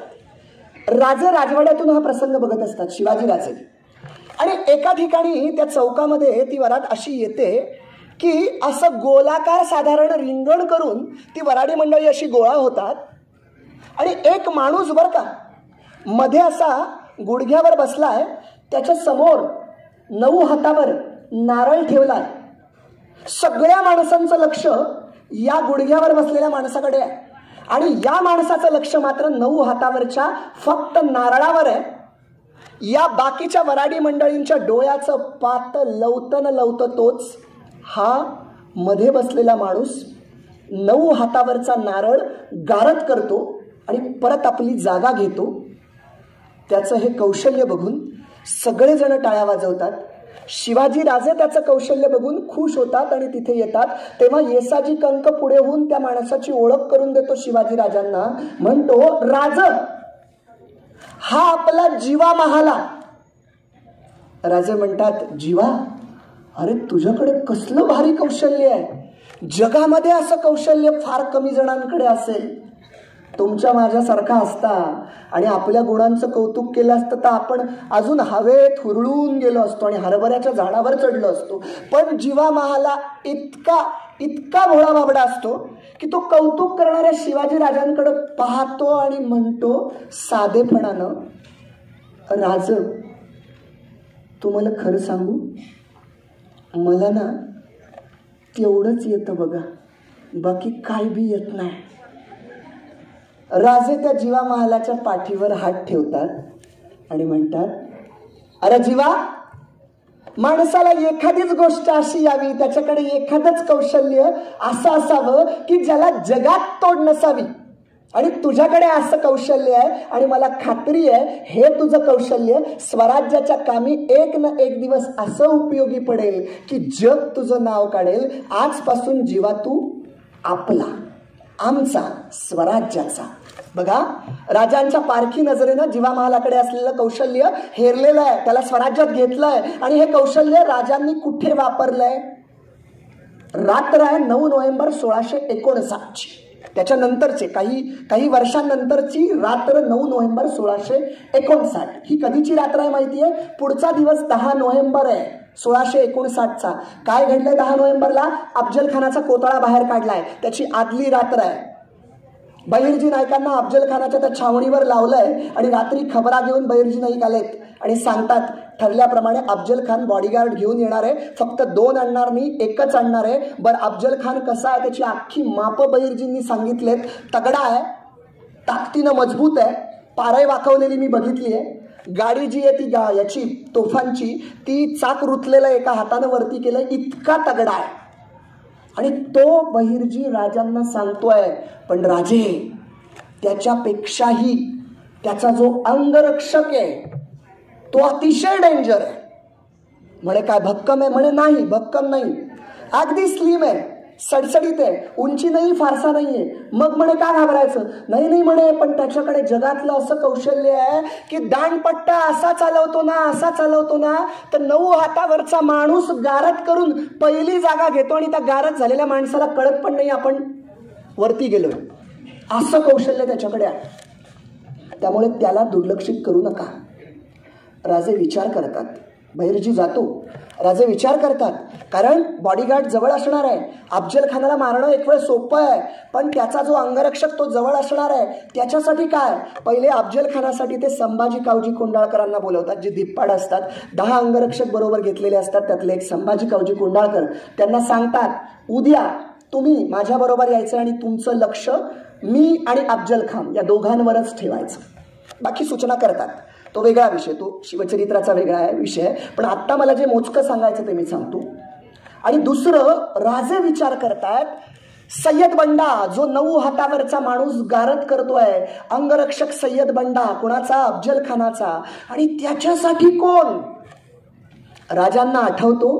राजे राजवाड्यातून हा प्रसंग बघत असतात, शिवाजी राजे. आणि एका ठिकाणी त्या चौकामध्ये ती वरात अशी येते की असं गोलाकार साधारण रिंगण करून ती वराडी मंडळी अशी गोळा होतात आणि एक माणूस बरं का मध्ये असा गुडघ्यावर बसलाय, त्याच्या समोर 9 हातावर नारळ ठेवलाय. सगळ्या माणसांचं लक्ष या गुडघ्यावर बसलेल्या माणसाकडे आहे आणि या माणसाचं लक्ष मात्र 9 हातावरच्या फक्त नारळावर आहे. या बाकीच्या वराडी मंडळींच्या डोळ्याचं पात लवतं तोच हा मध्ये बसलेला माणूस 9 हातावरचा नारळ गारद करतो आणि परत आपली जागा घेतो. त्याचं हे कौशल्य बघून सगळेजण टाळ्या वाजवतात. शिवाजी राजे त्याचं कौशल्य बघून खुश होतात आणि तिथे येतात. तेव्हा येसाजी कंक पुढे होऊन त्या माणसाची ओळख करून देतो शिवाजी राजांना. म्हणतो, राज हा आपला जीवा महाला. राजे म्हणतात, जीवा? अरे तुझ्याकडे कसलं भारी कौशल्य आहे. जगामध्ये असं कौशल्य फार कमी जणांकडे असेल. तुमच्या माझ्यासारखा असता आणि आपल्या गुणांचं कौतुक केलं असतं तर आपण अजून हवेत हुरळून गेलो असतो आणि हरभऱ्याच्या झाडावर चढलो असतो. पण जीवा महाला इतका भोळा बाबडा असतो की तो कौतुक करणाऱ्या शिवाजी राजांकडे पाहतो आणि म्हणतो साधेपणानं, राज तुम्हाला खरं सांगू, मला ना तेवढंच येतं बघा, बाकी काय बी येत नाही. राजे त्या जीवा महालाच्या पाठीवर हात ठेवतात आणि म्हणतात, अरे जीवा, माणसाला एखादीच गोष्ट अशी यावी, त्याच्याकडे एखादंच कौशल्य असं असावं की ज्याला जगात तोड नसावी. आणि तुझ्याकडे असं कौशल्य आहे आणि मला खात्री आहे हे तुझं कौशल्य स्वराज्याच्या कामी एक ना एक दिवस असं उपयोगी पडेल की जग तुझं नाव काढेल. आजपासून जीवा तू आपला, आमचा, स्वराज्याचा. बघा, राजांच्या पारखी नजरेनं जीवा महालाकडे असलेलं कौशल्य हेरलेलं आहे, त्याला स्वराज्यात घेतलंय. आणि हे कौशल्य राजांनी कुठे वापरलंय? रात्र आहे 9 नोव्हेंबर 1659. त्याच्यानंतरचे काही वर्षांनंतरची रात्र 9 नोव्हेंबर 1659. ही कधीची रात्र आहे माहितीये? पुढचा दिवस 10 नोव्हेंबर आहे 1659चा. काय घडलंय 10 नोव्हेंबरला? अफजल खानाचा कोतळा बाहेर काढलाय, त्याची आदली रात्र आहे. बहिर्जी नाईकांना अफजल खानाच्या त्या छावणीवर लावलंय आणि रात्री खबरा घेऊन बहिर्जी नाईक आलेत आणि सांगतात ठरल्याप्रमाणे अफजल खान बॉडीगार्ड घेऊन येणार आहे, फक्त 2 आणणार नाही, 1च आणणार आहे. बरं, अफजल खान कसा आहे त्याची अख्खी मापं बहिर्जींनी सांगितलेत. तगडा आहे, ताकदीनं मजबूत आहे, पारय वाकवलेली मी बघितली आहे. गाडी जी आहे ती याची तोफांची, ती चाक रुतलेलं एका हातानं वरती केलं, इतका तगडा आहे. आणि तो बहिर्जी राजांना सांगतोय, पण राजे त्याच्यापेक्षाही त्याचा जो अंगरक्षक आहे तो अतिशय डेंजर आहे. म्हणे काय भक्कम आहे? म्हणे नाही, भक्कम नाही, अगदी स्लिम आहे, सडसडीत आहे, उंची नाही, फारसा नाहीये. मग म्हणे काय घाबरायचं? नाही म्हणे, पण त्याच्याकडे जगातलं असं कौशल्य आहे की दांडपट्टा असा चालवतो ना तर 9 हातावरचा माणूस गारद करून पहिली जागा घेतो आणि त्या गारद झालेल्या माणसाला कळत पण नाही आपण वरती गेलोय. असं कौशल्य त्याच्याकडे आहे. त्यामुळे त्याला दुर्लक्षित करू नका. राजे विचार करतात, बहिर्जी जातो, राजे विचार करतात, कारण बॉडीगार्ड जवळ असणार आहे. अफजल खानाला मारणं एक वेळ सोपं आहे, पण त्याचा जो अंगरक्षक तो जवळ असणार आहे. त्याच्यासाठी काय? पहिले अफजल खानासाठी ते संभाजी कावजी कोंडाळकरांना बोलवतात, जे दिप्पाड असतात. 10 अंगरक्षक बरोबर घेतलेले असतात, त्यातले एक संभाजी कावजी कोंडाळकर. त्यांना सांगतात, उद्या तुम्ही माझ्याबरोबर यायचं आणि तुमचं लक्ष मी आणि अफजल खान या दोघांवरच ठेवायचं. बाकी सूचना करतात. तो वेगळा विषय, तो शिवचरित्राचा वेगळा आहे विषय. पण आत्ता मला जे मोजकं सांगायचं ते मी सांगतो. आणि दुसरं, राजे विचार करतात, सय्यद बंडा जो 9 हातावरचा माणूस गारद करतोय, अंगरक्षक सय्यद बंडा कोणाचा? अफजल खानाचा. आणि त्याच्यासाठी कोण? राजांना आठवतो,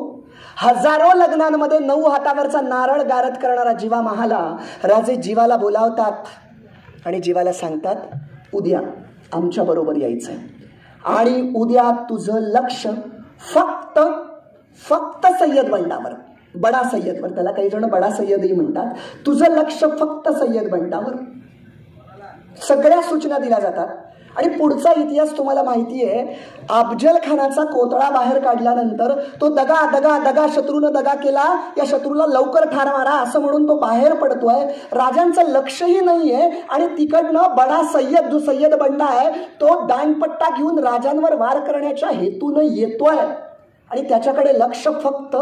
हजारो लग्नांमध्ये 9 हातावरचा नारळ गारद करणारा जीवा महाला. राजे जीवाला बोलावतात आणि जीवाला सांगतात, उद्या आमच्या बरोबर यायचंय आणि उद्या तुझं लक्ष फक्त सय्यद बंडावर, बडा सय्यदवर, त्याला काही जण बडा सय्यदही म्हणतात. तुझं लक्ष फक्त सय्यद बंडावर. सगळ्या सूचना दिल्या जातात. आणि पुढचा इतिहास तुम्हाला माहिती आहे. अफजल खानाचा कोतळा बाहेर काढल्यानंतर तो दगा शत्रूनं दगा केला, या शत्रूला लवकर ठार मारा असं म्हणून तो बाहेर पडतोय. राजांचं लक्षही नाहीये आणि तिकडनं बडा सय्यद जो सय्यद बंडा आहे तो दांडपट्टा घेऊन राजांवर वार करण्याच्या हेतून येतोय. आणि त्याच्याकडे लक्ष फक्त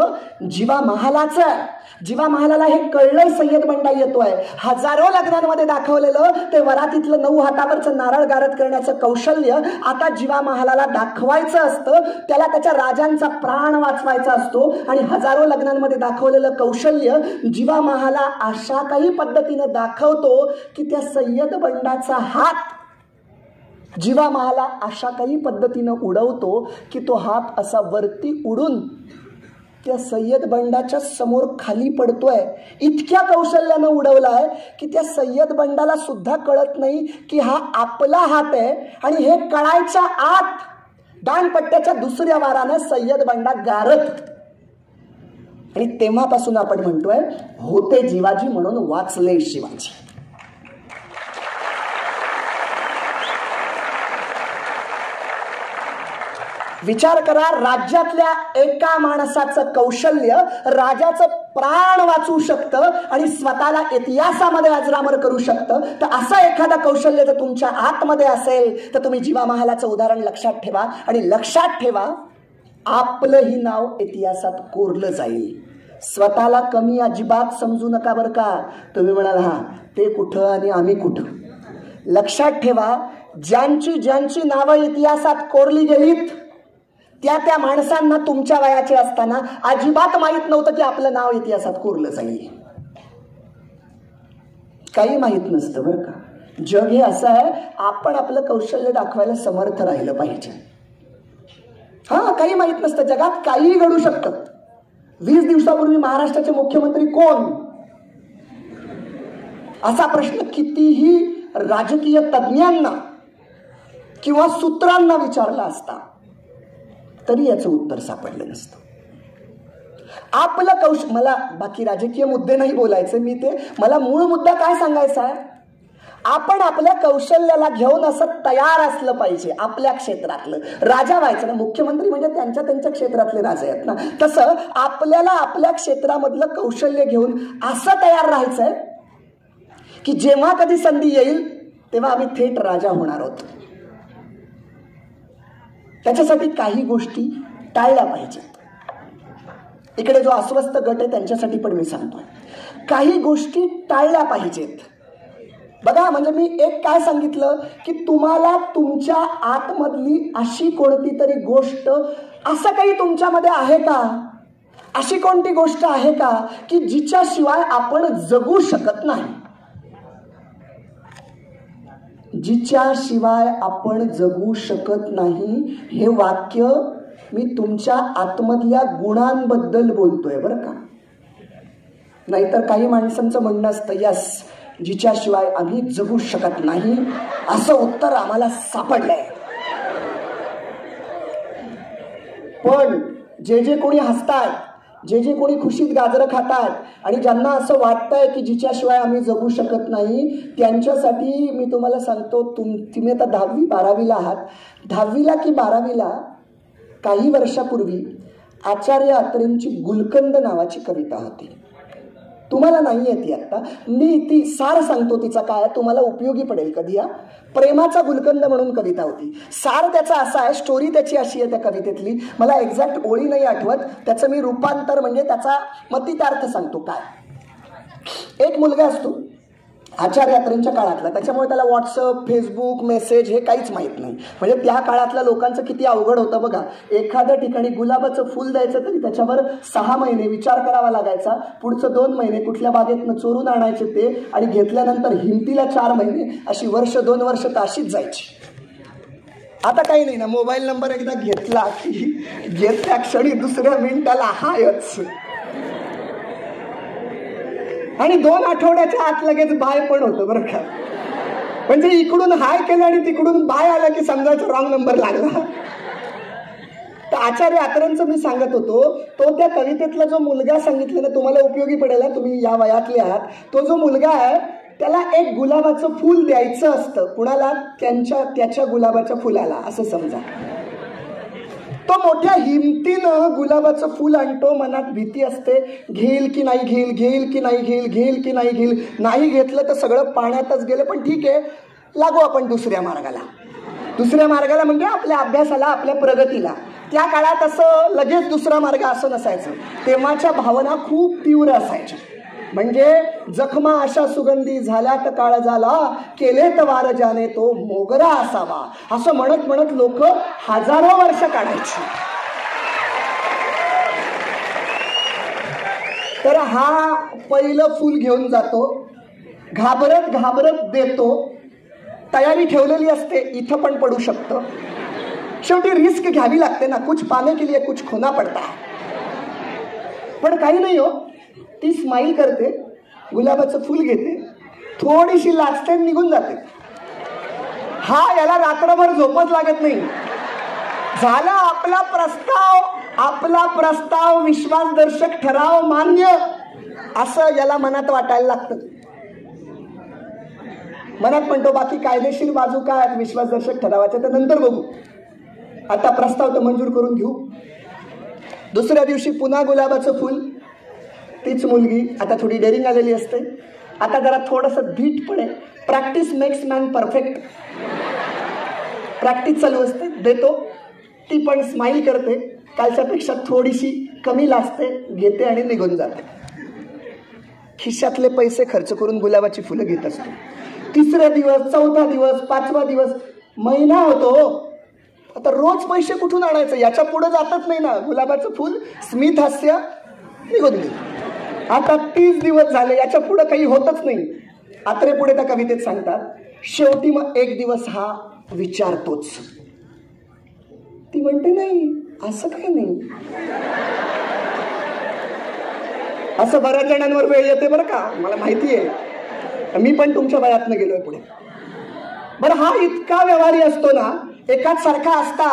जीवा महालाचं आहे. जीवा महालाला हे कळलंय सय्यद बंडा येतोय. हजारो लग्नांमध्ये दाखवलेलं ते वरातीतलं 9 हातावरचं नारळ गारद करण्याचं कौशल्य आता जीवा महालाला दाखवायचं असतं. त्याला त्याच्या राजांचा प्राण वाचवायचा असतो. आणि हजारो लग्नांमध्ये दाखवलेलं कौशल्य जीवा महाला अशा काही पद्धतीनं दाखवतो की त्या सय्यद बंडाचा हात जीवा महाला अशा काही पद्धतीनं उडवतो की तो हात असा वरती उडून त्या सय्यद बंडाच्या समोर खाली पडतोय. इतक्या कौशल्यानं उडवलाय की त्या सय्यद बंडाला सुद्धा कळत नाही की हा आपला हात आहे. आणि हे कळायच्या आत दांडपट्ट्याच्या दुसऱ्या वारानं सय्यद बंडा गारद. आणि तेव्हापासून आपण म्हणतोय, होते जीवाजी म्हणून वाचले शिवाजी. विचार करा, राज्यातल्या एका माणसाचं कौशल्य राजाचं प्राण वाचवू शकतं आणि स्वतःला इतिहासामध्ये अजरामर करू शकतं. तर असं एखादा कौशल्य जर तुमच्या आतमध्ये असेल तर तुम्ही जीवा महालाचं उदाहरण लक्षात ठेवा. आणि लक्षात ठेवा, आपलंही नाव इतिहासात कोरलं जाईल. स्वतःला कमी अजिबात समजू नका बरं का. तुम्ही म्हणाल हा ते कुठं आणि आम्ही कुठं. लक्षात ठेवा, ज्यांची ज्यांची नावं इतिहासात कोरली गेलीत त्या माणसांना तुमच्या वयाचे असताना अजिबात माहित नव्हतं की आपलं नाव इतिहासात कोरलं जाईल. काही माहित नसतं बरं का. जग हे असं आहे, आपण आपलं कौशल्य दाखवायला समर्थ राहिलं पाहिजे. हा, काही माहित नसतं, जगात काहीही घडू शकतं. 20 दिवसापूर्वी महाराष्ट्राचे मुख्यमंत्री कोण, असा प्रश्न कितीही राजकीय तज्ज्ञांना किंवा सूत्रांना विचारला असता तरी याचं उत्तर सापडलं नसतं. आपलं मला बाकी राजकीय मुद्दे नाही बोलायचे, मला मूळ मुद्दा काय सांगायचा आहे, आपण आपल्या कौशल्याला घेऊन असं तयार असलं पाहिजे. आपल्या क्षेत्रातलं राजा व्हायचं ना, मुख्यमंत्री म्हणजे त्यांच्या क्षेत्रातले राजे आहेत ना, तसं आपल्याला आपल्या क्षेत्रामधलं कौशल्य घेऊन असं तयार राहायचंय की जेव्हा कधी संधी येईल तेव्हा आम्ही थेट राजा होणार आहोत. त्याच्यासाठी काही गोष्टी टाळल्या पाहिजेत. इकडे जो अस्वस्थ गट आहे त्यांच्यासाठी पण मी सांगतोय, काही गोष्टी टाळल्या पाहिजेत. बघा, म्हणजे मी एक काय सांगितलं की तुम्हाला तुमच्या आतमधली अशी कोणती तरी गोष्ट, असं काही तुमच्यामध्ये आहे का, अशी कोणती गोष्ट आहे का की जिच्याशिवाय आपण जगू शकत नाही, जिच्याशिवाय आपण जगू शकत नाही. हे वाक्य मी तुमच्या आतमधल्या गुणांबद्दल बोलतोय बरं का. नाहीतर काही माणसांचं म्हणणं असतं, यस, जिच्याशिवाय आम्ही जगू शकत नाही असं उत्तर आम्हाला सापडलंय. पण जे कोणी हसतायत, जे कोणी खुशीत गाजरं खातात आणि ज्यांना असं वाटतंय की जिच्याशिवाय आम्ही जगू शकत नाही, त्यांच्यासाठी मी तुम्हाला सांगतो, तुम्ही आता 10वी 12वीला आहात. 10वीला की 12वीला काही वर्षापूर्वी आचार्य अत्रेंची गुलकंद नावाची कविता होती. तुम्हाला नाही येते आता, मी ती सार सांगतो तिचा काय, तुम्हाला उपयोगी पडेल कधी. प्रेमाचा गुलकंद म्हणून कविता होती. सार त्याचा असा आहे, स्टोरी त्याची अशी आहे त्या कवितेतली, मला एक्झॅक्ट ओळी नाही आठवत, त्याचं मी रूपांतर म्हणजे त्याचा मतितार्थ सांगतो. काय, एक मुलगा असतो आचार्य अत्रेंच्या काळातला, त्याच्यामुळे त्याला व्हॉट्सअप, फेसबुक, मेसेज हे काहीच माहीत नाही. म्हणजे त्या काळातल्या लोकांचं किती अवघड होतं बघा. एखाद्या ठिकाणी गुलाबाचं फुल द्यायचं तरी त्याच्यावर 6 महिने विचार करावा लागायचा. पुढचं 2 महिने कुठल्या बागेतनं चोरून आणायचे ते, आणि घेतल्यानंतर हिमतीला 4 महिने, अशी वर्ष 2 वर्ष तर अशीच जायची. आता काही नाही ना, मोबाईल नंबर एकदा घेतला की घेतल्या क्षणी दुसऱ्या मिनिटाला हायच, आणि 2 आठवड्याच्या आत लगेच बाय पण होतं बरं का. म्हणजे इकडून हाय केलं आणि तिकडून बाय आलं की समजायचं रॉंग नंबर लागला. तर आचार्य अत्रेंचं मी सांगत होतो, तो त्या कवितेतला जो मुलगा सांगितलं ना, तुम्हाला उपयोगी पडेल, तुम्ही या वयातले आहात. तो जो मुलगा आहे त्याला एक गुलाबाचं फूल द्यायचं असतं. कुणाला? त्याच्या गुलाबाच्या फुलाला, असं समजा. तो मोठ्या हिमतीनं गुलाबाचं फुल आणतो, मनात भीती असते, घेईल की नाही घेईल, घेईल की नाही घेईल, घेईल की नाही घेईल. नाही घेतलं तर सगळं पाण्यातच गेलं. पण ठीक आहे, लागू आपण दुसऱ्या मार्गाला. दुसऱ्या मार्गाला म्हणजे आपल्या अभ्यासाला, आपल्या प्रगतीला. त्या काळात असं लगेच दुसरा मार्ग असं नसायचं. तेव्हाच्या भावना खूप तीव्र असायच्या. म्हणजे जखमा अशा सुगंधी झाल्यात काळ झाला, केले तर वार जाने तो मोगरा असावा, असं म्हणत म्हणत लोक हजारो वर्ष काढायची. तर हा पहिलं फूल घेऊन जातो, घाबरत घाबरत देतो. तयारी ठेवलेली असते, इथं पण पडू शकतं. शेवटी रिस्क घ्यावी लागते ना, कुछ पाने के लिए कुछ खोना पडता. पण काही नाही हो, ती स्माईल करते, गुलाबाचं फूल घेते, थोडीशी लाजते, निघून जाते. हा, याला रात्रभर झोपच लागत नाही. झाला आपला प्रस्ताव विश्वासदर्शक ठराव मान्य, असं याला मनात वाटायला लागतं. मनात म्हणतो बाकी कायदेशीर बाजू काय आहेत विश्वासदर्शक ठरावाच्या, तर नंतर बघू, आता प्रस्ताव तर मंजूर करून घेऊ. दुसऱ्या दिवशी पुन्हा गुलाबाचं फूल. तीच मुलगी आता थोडी डेअरिंग आलेली असते, आता जरा थोडंसं धीटपणे, practice makes man perfect, practice चालू असते, देतो. ती पण स्माईल करते, कालच्यापेक्षा थोडीशी कमी लाजते, घेते आणि निघून जाते. खिशातले पैसे खर्च करून गुलाबाची फुलं घेत असतो. 3रा दिवस, 4था दिवस, 5वा दिवस, महिना होतो. आता रोज पैसे कुठून आणायचं याच्या पुढे जातच नाही ना. गुलाबाचं फुल स्मित हास्य निघून गेलं. आता 30 दिवस झाले, याच्या पुढे काही होतच नाही. आत्रे पुढे त्या कवितेत सांगतात, शेवटी मग एक दिवस हा विचारतोच. ती म्हणते नाही असं काही नाही. असं बऱ्याच जणांवर वेळ येते बरं का, मला माहिती आहे. मी पण तुमच्या वयातनं गेलोय पुढे. बरं हा इतका व्यवहारी असतो ना, एकाच सारखा असता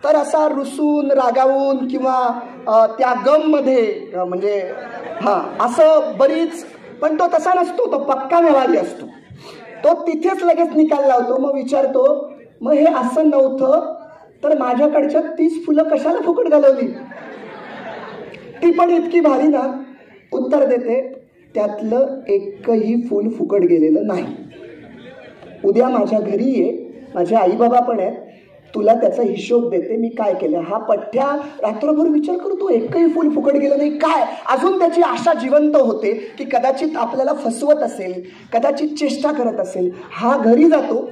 तर असा रुसून रागावून किंवा त्या गम मध्ये म्हणजे असं बरीच, पण तो तसा नसतो. तो पक्का व्यवहारी असतो. तो तिथेच लगेच निकाल लावतो. मग विचारतो, मग हे असं नव्हतं तर माझ्याकडच्या 30 फुलं कशाला फुकट घालवली. ती पण इतकी भारी ना, उत्तर देते, त्यातलं एकही फुल फुकट गेलेलं नाही. उद्या माझ्या घरी ये, माझे आई बाबा पण आहेत, तुला त्याचा हिशोब देते मी काय केलं. हा पठ्ठ्या रात्रभर विचार करतो, एकही फुल फुकट गेलं नाही काय. अजून त्याची आशा जिवंत होते की कदाचित आपल्याला फसवत असेल, कदाचित चेष्टा करत असेल. हा घरी जातो,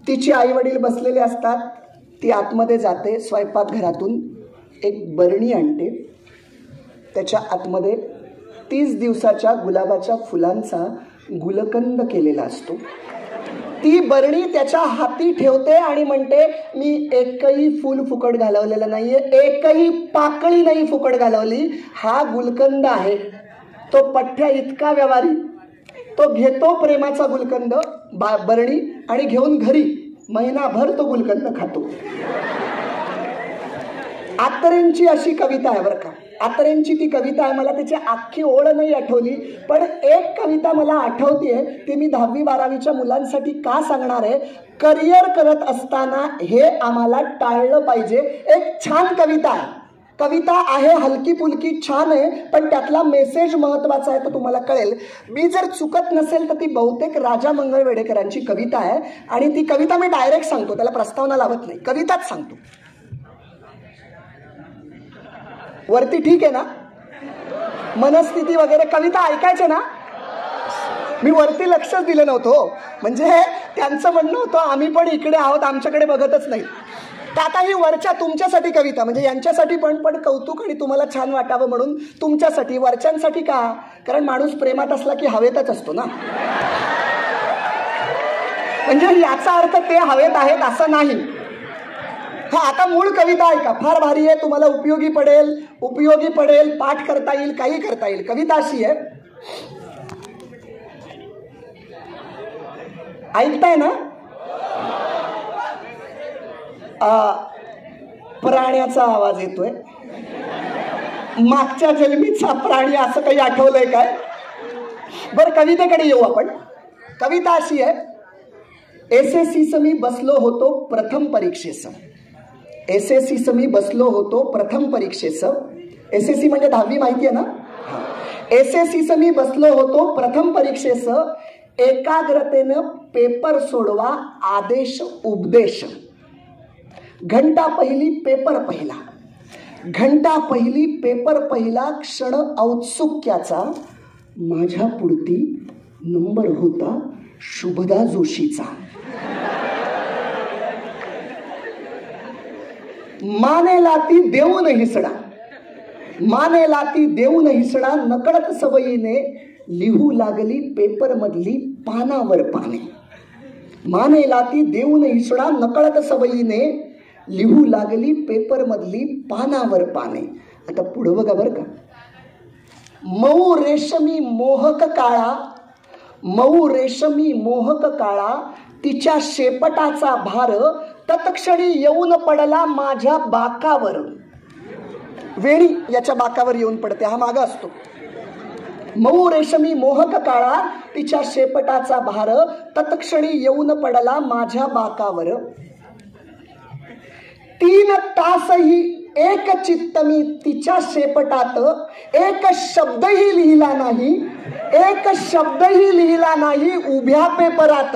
तिचे आई वडील बसलेले असतात. ती आतमध्ये जाते, स्वयंपाकघरातून एक बरणी आणते. त्याच्या आतमध्ये 30 दिवसाच्या गुलाबाच्या फुलांचा गुलकंद केलेला असतो. ती बरणी त्याच्या हाती ठेवते आणि म्हणते, मी एकही फुल फुकट घालवलेलं नाहीये, एकही पाकळी नाही फुकट घालवली. हा गुलकंद आहे. तो पठ्ठ्या इतका व्यवहारी, तो घेतो प्रेमाचा गुलकंद बरणी आणि घेऊन घरी महिनाभर तो गुलकंद खातो. आत्रेंची अशी कविता आहे बरं का. आत्रेंची ती कविता आहे, मला त्याची अख्खी ओळ नाही आठवली, पण एक कविता मला आठवतीये. ती मी 10वी-12वीच्या मुलांसाठी का सांगणार आहे. करिअर करत असताना हे आम्हाला टाळलं पाहिजे. एक छान कविता आहे. कविता आहे हलकी फुलकी, छान आहे, पण त्यातला मेसेज महत्वाचा आहे, तो तुम्हाला कळेल. मी जर चुकत नसेल तर ती बहुतेक राजा मंगळवेडेकरांची कविता आहे. आणि ती कविता मी डायरेक्ट सांगतो, त्याला प्रस्तावना लावत नाही, कविताच सांगतो. वरती ठीक आहे ना, मनस्थिती वगैरे कविता ऐकायचे ना. मी वरती लक्षच दिलं नव्हतं, म्हणजे त्यांचं म्हणणं होतं आम्ही पण इकडे आहोत, आमच्याकडे बघतच नाही. तर आता ही वरच्या तुमच्यासाठी कविता, म्हणजे यांच्यासाठी पण कौतुक आणि तुम्हाला छान वाटावं म्हणून तुमच्यासाठी. वरच्यांसाठी का, कारण माणूस प्रेमात असला की हवेतच असतो ना. म्हणजे याचा अर्थ ते हवेत आहेत असं नाही. आता मूळ कविता ऐका, फार भारी आहे, तुम्हाला उपयोगी पडेल, पाठ करता येईल, काही करता येईल. कविता अशी आहे, ऐकताय ना. प्राण्याचा आवाज येतोय, मागच्या जन्मीचा प्राणी असं काही आठवलंय काय. बरं कवितेकडे येऊ आपण. कविता अशी आहे, एसएससीचं मी बसलो होतो प्रथम परीक्षेचं. एसएससीचं मी बसलो होतो प्रथम परीक्षेचं. एसएससी म्हणजे 10वी माहिती आहे ना. एसएससीचं मी बसलो होतो प्रथम परीक्षेचं. एकाग्रतेनं पेपर सोडवा, आदेश उपदेश. घंटा पहिली पेपर पहिला, घंटा पहिली पेपर पहिला. क्षण औत्सुक्याचा माझ्या पुढती नंबर होता शुभदा जोशीचा. मानेला ती देऊन हिसडा, मानेला ती देऊन हिसडा. नकळत सवयीने लिहू लागली पेपर मधली पानावर पाने. मानेला ती देऊन हिसडा, नकळत सवयीने लिहू लागली पेपर मधली पानावर पाने. आता पुढं बघा बरं का. मऊ रेशमी मोहक काळा, मऊ रेशमी मोहक काळा. तिच्या शेपटाचा भार तत्क्षणी येऊन पडला माझ्या बाकावर. वेणी याच्या बाकावर येऊन पडते, हा मागा असतो. मऊ रेशमी मोहक काळा, तिच्या शेपटाचा भार तत्क्षणी येऊन पडला माझ्या बाकावर. 3 तासही एक चित्त मी तिच्या शेपटात, एक शब्दही लिहिला नाही, एक शब्दही लिहिला नाही उभ्या पेपरात.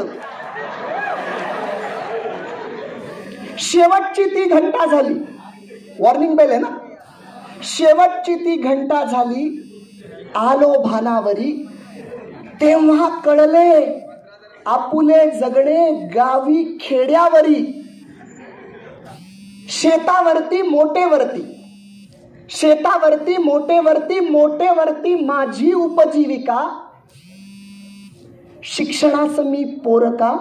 शेवटची ती घंटा झाली, वॉर्निंग बेल आहे ना. शेवटची ती घंटा झाली, आलो भानावरी. तेव्हा कळले आपुले जगणे गावी खेड्यावरी, शेतावरती मोटेवरती, शेतावरती मोटेवरती, मोटेवरती माझी उपजीविका, शिक्षणास मी पोरका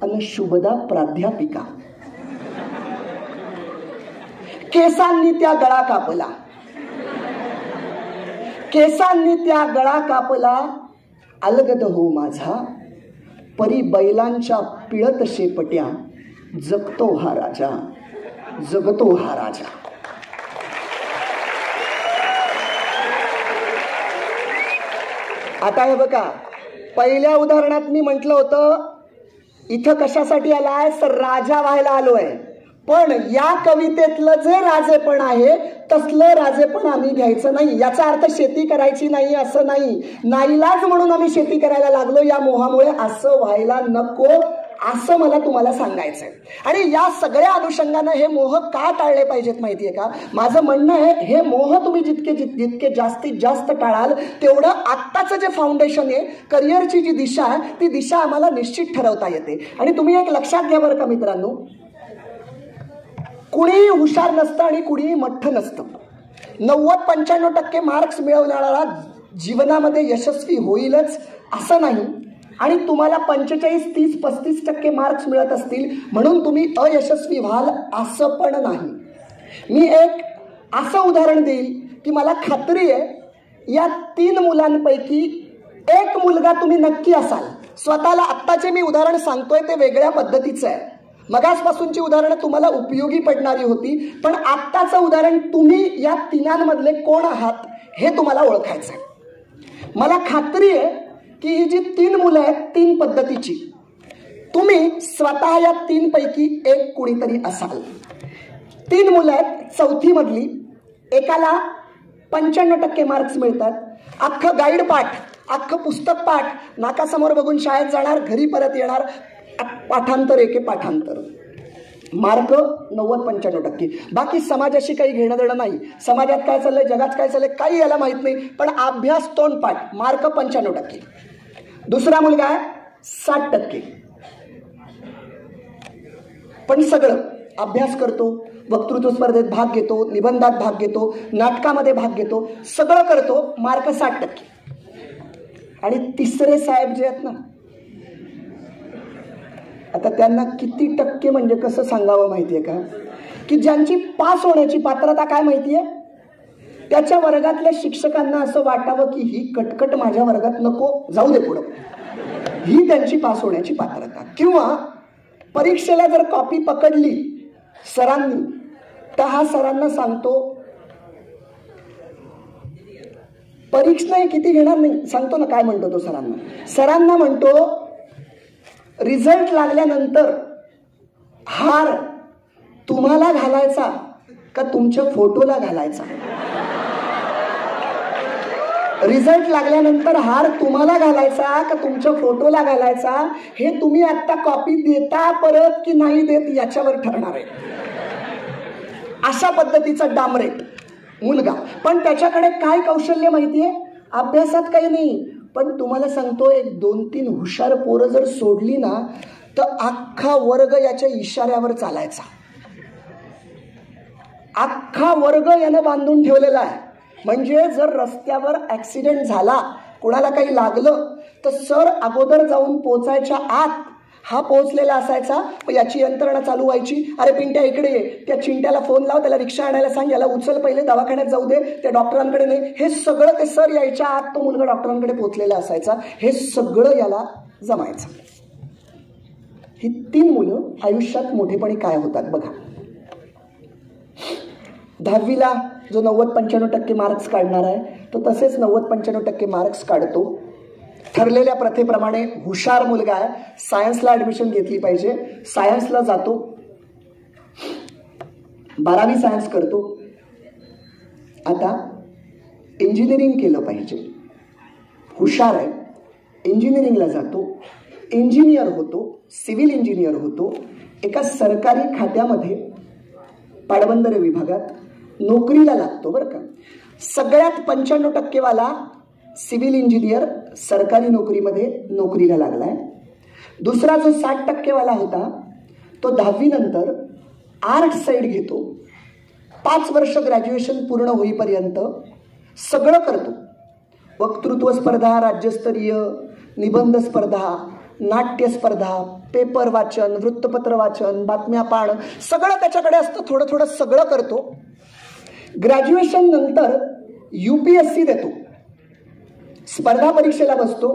आणि शुभदा प्राध्यापिका. केसांनी त्या गळा कापला, केसांनी त्या गळा कापला, अलगद हो माझा, परी बैलांच्या पिळत शेपट्या, जगतो हा राजा, जगतो हा राजा. आता हे बघा, पहिल्या उदाहरणात मी म्हटलं होतं इथं कशासाठी आलाय, तर राजा व्हायला आलोय. पण या कवितेतलं जे राजेपण आहे तसलं राजेपण आम्ही घ्यायचं नाही. याचा अर्थ शेती करायची नाही असं नाही, नाईलाज म्हणून आम्ही शेती करायला लागलो या मोहामुळे, असं व्हायला नको असं मला तुम्हाला सांगायचंय. आणि या सगळ्या अनुषंगानं हे मोह का टाळले पाहिजेत माहितीये का? माझं म्हणणं आहे हे मोह तुम्ही जितके जास्तीत जास्त टाळाल तेवढं आत्ताचं जे फाउंडेशन आहे, करिअरची जी दिशा आहे, ती दिशा आम्हाला निश्चित ठरवता येते. आणि तुम्ही एक लक्षात घ्या बरं का मित्रांनो, कुणीही हुशार नसतं आणि कुणीही मठ्ठ नसतं. 90-95% मार्क्स मिळवणारा जीवनामध्ये यशस्वी होईलच असं नाही, आणि तुम्हाला 45-30-35% मार्क्स मिळत असतील म्हणून तुम्ही अयशस्वी व्हाल असं पण नाही. मी एक असं उदाहरण देईल की मला खात्री आहे या 3 मुलांपैकी एक मुलगा तुम्ही नक्की असाल. स्वतःला आत्ताचे मी उदाहरण सांगतोय ते वेगळ्या पद्धतीचं आहे, मगासपासूनची उदाहरणं तुम्हाला उपयोगी पडणारी होती, पण आत्ताचं उदाहरण तुम्ही या 3 कोण आहात हे तुम्हाला ओळखायचं आहे. मला खात्री आहे की ही जी 3 मुलं आहेत 3 पद्धतीची, तुम्ही स्वतः या 3 पैकी एक कुणीतरी असाल. 3 मुलं आहेत, 4थी मधली, एकाला 95% मार्क्स मिळतात, अख्खं गाईड पाठ, अख्खं पुस्तक पाठ, नाकासमोर बघून शाळेत जाणार, घरी परत येणार, पाठांतर एके पाठांतर, मार्क 90-95%. बाकी समाजाशी काही घेणं देणं नाही, समाजात काय चाललंय, जगात काय चाललंय काही याला माहित नाही, पण अभ्यास तोंडपाठ, मार्क 95%. दुसरा मुलगा आहे 60%, पण सगळं अभ्यास करतो, वक्तृत्व स्पर्धेत भाग घेतो, निबंधात भाग घेतो, नाटकामध्ये भाग घेतो, सगळं करतो, मार्क 60%. आणि तिसरे साहेब जे आहेत ना, आता त्यांना किती टक्के म्हणजे कसं सांगावं माहितीये का, की ज्यांची पास होण्याची पात्रता काय माहितीये, त्याच्या वर्गातल्या शिक्षकांना असं वाटावं की ही कटकट माझ्या वर्गात नको, जाऊ दे पुढं, ही त्यांची पास होण्याची पात्रता. किंवा परीक्षेला जर कॉपी पकडली सरांनी तर हा सरांना सांगतो, परीक्षा किती घेणार नाही, सांगतो ना काय म्हणतो तो सरांना म्हणतो, रिझल्ट लागल्यानंतर हार तुम्हाला घालायचा का तुमच्या फोटोला घालायचा, रिझल्ट लागल्यानंतर हार तुम्हाला घालायचा का तुमच्या फोटोला घालायचा हे तुम्ही आता कॉपी देता परत की नाही देत याच्यावर ठरणार आहे. अशा पद्धतीचा डामरेट मुलगा, पण त्याच्याकडे काय कौशल्य माहितीये, अभ्यासात काही नाही, पण तुम्हाला सांगतो एक 2-3 हुशार पोरं जर सोडली ना तर अख्खा वर्ग याच्या इशाऱ्यावर चालायचा. अख्खा वर्ग यानं बांधून ठेवलेला आहे. म्हणजे जर रस्त्यावर ऍक्सिडेंट झाला, कोणाला काही लागलं तर सर अगोदर जाऊन पोचायच्या आत हा पोहोचलेला असायचा. याची यंत्रणा चालू व्हायची, अरे पिंट्या इकडे ये, त्या चिंट्याला फोन लाव, त्याला रिक्षा आणायला सांग, याला उचल पहिले, दवाखान्यात जाऊ दे, त्या डॉक्टरांकडे नाही, हे सगळं ते सर यायच्या आत तो मुलगा डॉक्टरांकडे पोहोचलेला असायचा. हे सगळं याला जमायचं. ही 3 मुलं आयुष्यात मोठेपणी काय होतात बघा. 10वीला जो 90-95% मार्क्स काढणार आहे तो तसेच 90-95% मार्क्स काढतो. ठरलेल्या प्रथेप्रमाणे हुशार मुलगा आहे, सायन्सला ऍडमिशन घेतली पाहिजे, सायन्सला जातो, 12वी सायन्स करतो. आता इंजिनिअरिंग केलं पाहिजे, हुशार आहे, इंजिनिअरिंगला जातो, इंजिनियर होतो, सिव्हिल इंजिनियर होतो, एका सरकारी खात्यामध्ये पाटबंधारे विभागात नोकरीला लागतो बरं का. सगळ्यात 95% वाला सिव्हिल इंजिनियर सरकारी नोकरीमध्ये नोकरीला लागलाय. दुसरा जो 60% वाला होता तो 10वी नंतर आर्ट साईड घेतो, 5 वर्ष ग्रॅज्युएशन पूर्ण होईपर्यंत सगळं करतो. वक्तृत्व स्पर्धा, राज्यस्तरीय निबंध स्पर्धा, नाट्य स्पर्धा, पेपर वाचन, वृत्तपत्र वाचन, बातम्या पाहणं, सगळं त्याच्याकडे असतं. थोडं थोडं सगळं करतो. ग्रॅज्युएशन नंतर UPSC देतो, स्पर्धा परीक्षेला बसतो,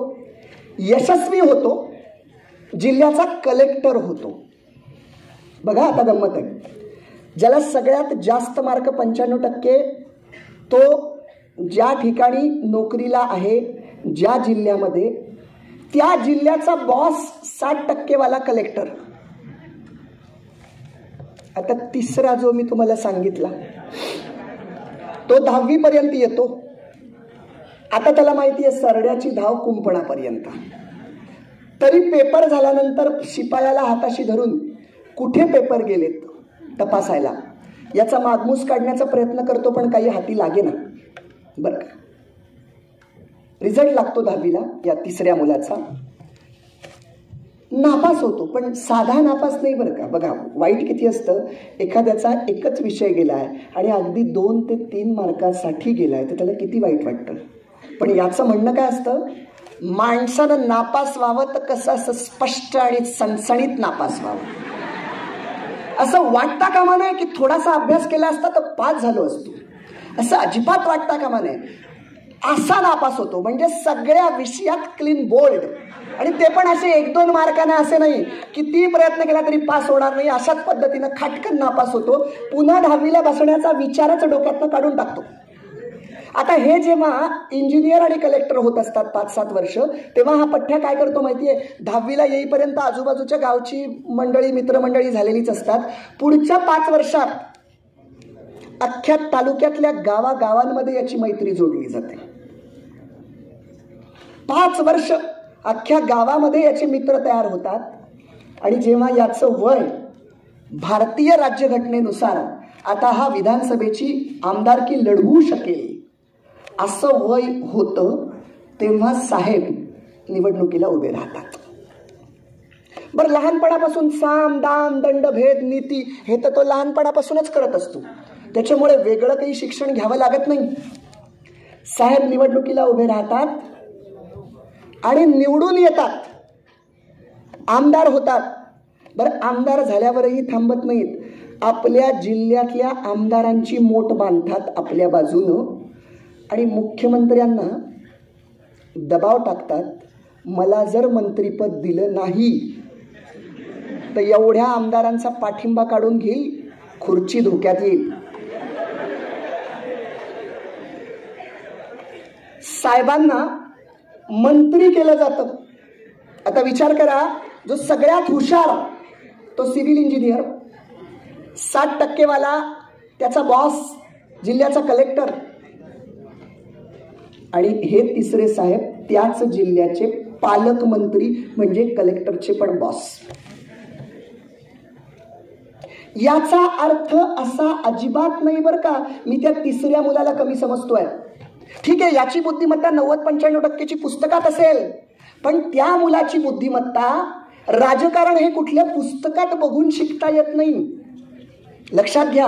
यशस्वी होतो, जिल्ह्याचा कलेक्टर होतो. बघा आता गंमत आहे, ज्याला सगळ्यात जास्त मार्क 95%, तो ज्या ठिकाणी नोकरीला आहे, ज्या जिल्ह्यामध्ये, त्या जिल्ह्याचा बॉस 60% वाला कलेक्टर. आता तिसरा जो मी तुम्हाला सांगितला तो 10वी पर्यंत येतो. आता त्याला माहिती आहे सरड्याची धाव कुंपणापर्यंत. तरी पेपर झाल्यानंतर शिपायाला हाताशी धरून कुठे पेपर गेलेत तपासायला याचा मागमूस काढण्याचा प्रयत्न करतो, पण काही हाती लागेना. बरं का, रिझल्ट लागतो 10वीला या तिसऱ्या मुलाचा. नापास होतो, पण साधा नापास नाही बरं का. बघा वाईट किती असतं, एखाद्याचा एकच विषय गेलाय आणि अगदी 2 ते 3 मार्कासाठी गेलाय तर त्याला किती वाईट वाटतं. पण याचं म्हणणं काय असतं, माणसानं नापास व्हावं तर कसं असं स्पष्ट आणि सणसणीत नापास व्हावं. असं वाटता कामा नये की थोडासा अभ्यास केला असता तर पास झालो असतो, असं अजिबात वाटता कामा नये. असा नापास होतो म्हणजे सगळ्या विषयात क्लीन बोल्ड, आणि ते पण असे 1-2 मार्काने असे नाही, किती प्रयत्न केला तरी पास होणार नाही, अशाच पद्धतीनं खाटकन नापास होतो. पुन्हा 10वीला बसण्याचा विचारच डोक्यातनं काढून टाकतो. आता हे जेव्हा इंजिनियर आणि कलेक्टर होत असतात 5-7 वर्ष, तेव्हा हा पठ्ठ्या काय करतो माहितीये, 10वीला येईपर्यंत आजूबाजूच्या गावची मंडळी, मित्रमंडळी झालेलीच असतात. पुढच्या 5 वर्षात अख्ख्या तालुक्यातल्या गावागावांमध्ये याची मैत्री जोडली जाते. 5 वर्ष अख्ख्या गावामध्ये याचे मित्र तयार होतात. आणि जेव्हा याचं वय भारतीय राज्यघटनेनुसार आता हा विधानसभेची आमदारकी लढवू शकेल असं वय होतं, तेव्हा साहेब निवडणुकीला उभे राहतात. बरं, लहानपणापासून साम दाम दंड भेद नीती हे तर तो लहानपणापासूनच करत असतो, त्याच्यामुळे वेगळं काही शिक्षण घ्यावं लागत नाही. साहेब निवडणुकीला उभे राहतात आणि निवडून येतात, आमदार होतात. बरं, आमदार झाल्यावरही थांबत नाहीत, आपल्या जिल्ह्यातल्या आमदारांची मोट बांधतात आपल्या बाजूनं आणि मुख्यमंत्र्यांना दबाव टाकतात, मला जर मंत्रिपद दिलं नाही तर एवढ्या आमदारांचा पाठिंबा काढून घेईल, खुर्ची धोक्यात येईल. साहेबांना मंत्री केलं जातं. आता विचार करा, जो सगळ्यात हुशार तो सिव्हिल इंजिनियर, 60% वाला त्याचा बॉस जिल्ह्याचा कलेक्टर, आणि हे तिसरे साहेब त्याच जिल्ह्याचे पालकमंत्री म्हणजे कलेक्टरचे पण बॉस. याचा अर्थ असा अजिबात नाही बरं का, मी त्या तिसऱ्या मुलाला कमी समजतोय. ठीक आहे, याची बुद्धिमत्ता 90-95% पुस्तकात असेल, पण त्या मुलाची बुद्धिमत्ता राजकारण हे कुठल्या पुस्तकात बघून शिकता येत नाही. लक्षात घ्या,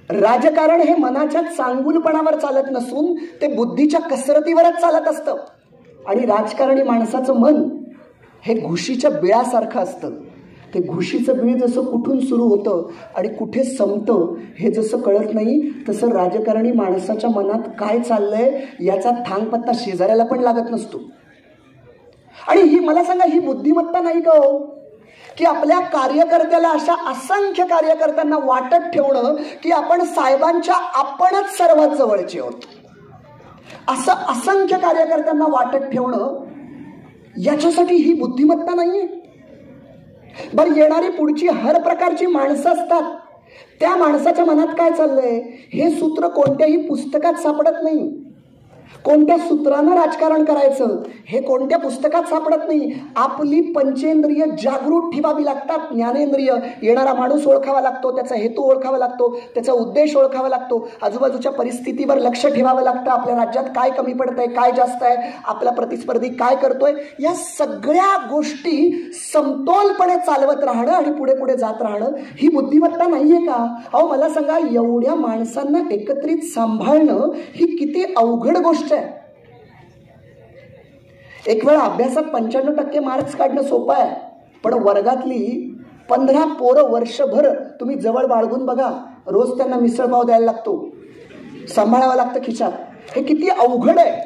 राजकारण हे मनाच्या चांगुलपणावर चालत नसून ते बुद्धीच्या कसरतीवरच चालत असतं. आणि राजकारणी माणसाचं मन हे घुशीच्या बिळासारखं असतं. ते घुशीचं बिळ जसं कुठून सुरू होतं आणि कुठे संपतं हे जसं कळत नाही, तसं राजकारणी माणसाच्या मनात काय चाललंय याचा थांगपत्ता शेजाऱ्याला पण लागत नसतो. आणि ही मला सांगा, ही बुद्धिमत्ता नाही का हो, की आपल्या कार्यकर्त्याला, अशा असंख्य कार्यकर्त्यांना वाटत ठेवणं की आपण साहेबांच्या आपणच सर्वात जवळचे आहोत, असं असंख्य कार्यकर्त्यांना वाटत ठेवणं, याच्यासाठी ही बुद्धिमत्ता नाहीये. बरं, येणारी पुढची हर प्रकारची माणसं असतात, त्या माणसाच्या मनात काय चाललंय हे सूत्र कोणत्याही पुस्तकात सापडत नाही. कोणत्या सूत्रानं राजकारण करायचं हे कोणत्या पुस्तकात सापडत नाही. आपली पंचेंद्रिय जागृत ठेवावी लागतात. ज्ञानेंद्रिय, येणारा माणूस ओळखावा लागतो, त्याचा हेतू ओळखावा लागतो, त्याचा उद्देश ओळखावा लागतो, आजूबाजूच्या परिस्थितीवर लक्ष ठेवावं लागतं. आपल्या राज्यात काय कमी पडतंय, काय जास्त आहे, आपला प्रतिस्पर्धी काय करतोय, या सगळ्या गोष्टी समतोलपणे चालवत राहणं आणि पुढे पुढे जात राहणं ही बुद्धिमत्ता नाहीये का? अहो मला सांगा, एवढ्या माणसांना एकत्रित सांभाळणं ही किती अवघड गोष्ट आहे. एक वेळा अभ्यासात 95% मार्क्स काढणं सोपं आहे, पण वर्गातली 15 पोरं वर्षभर तुम्ही जवळ बाळगून बघा, रोज त्यांना मिसळपाव द्यायला लागतो, सांभाळावं लागतं खिशात. हे किती अवघड आहे.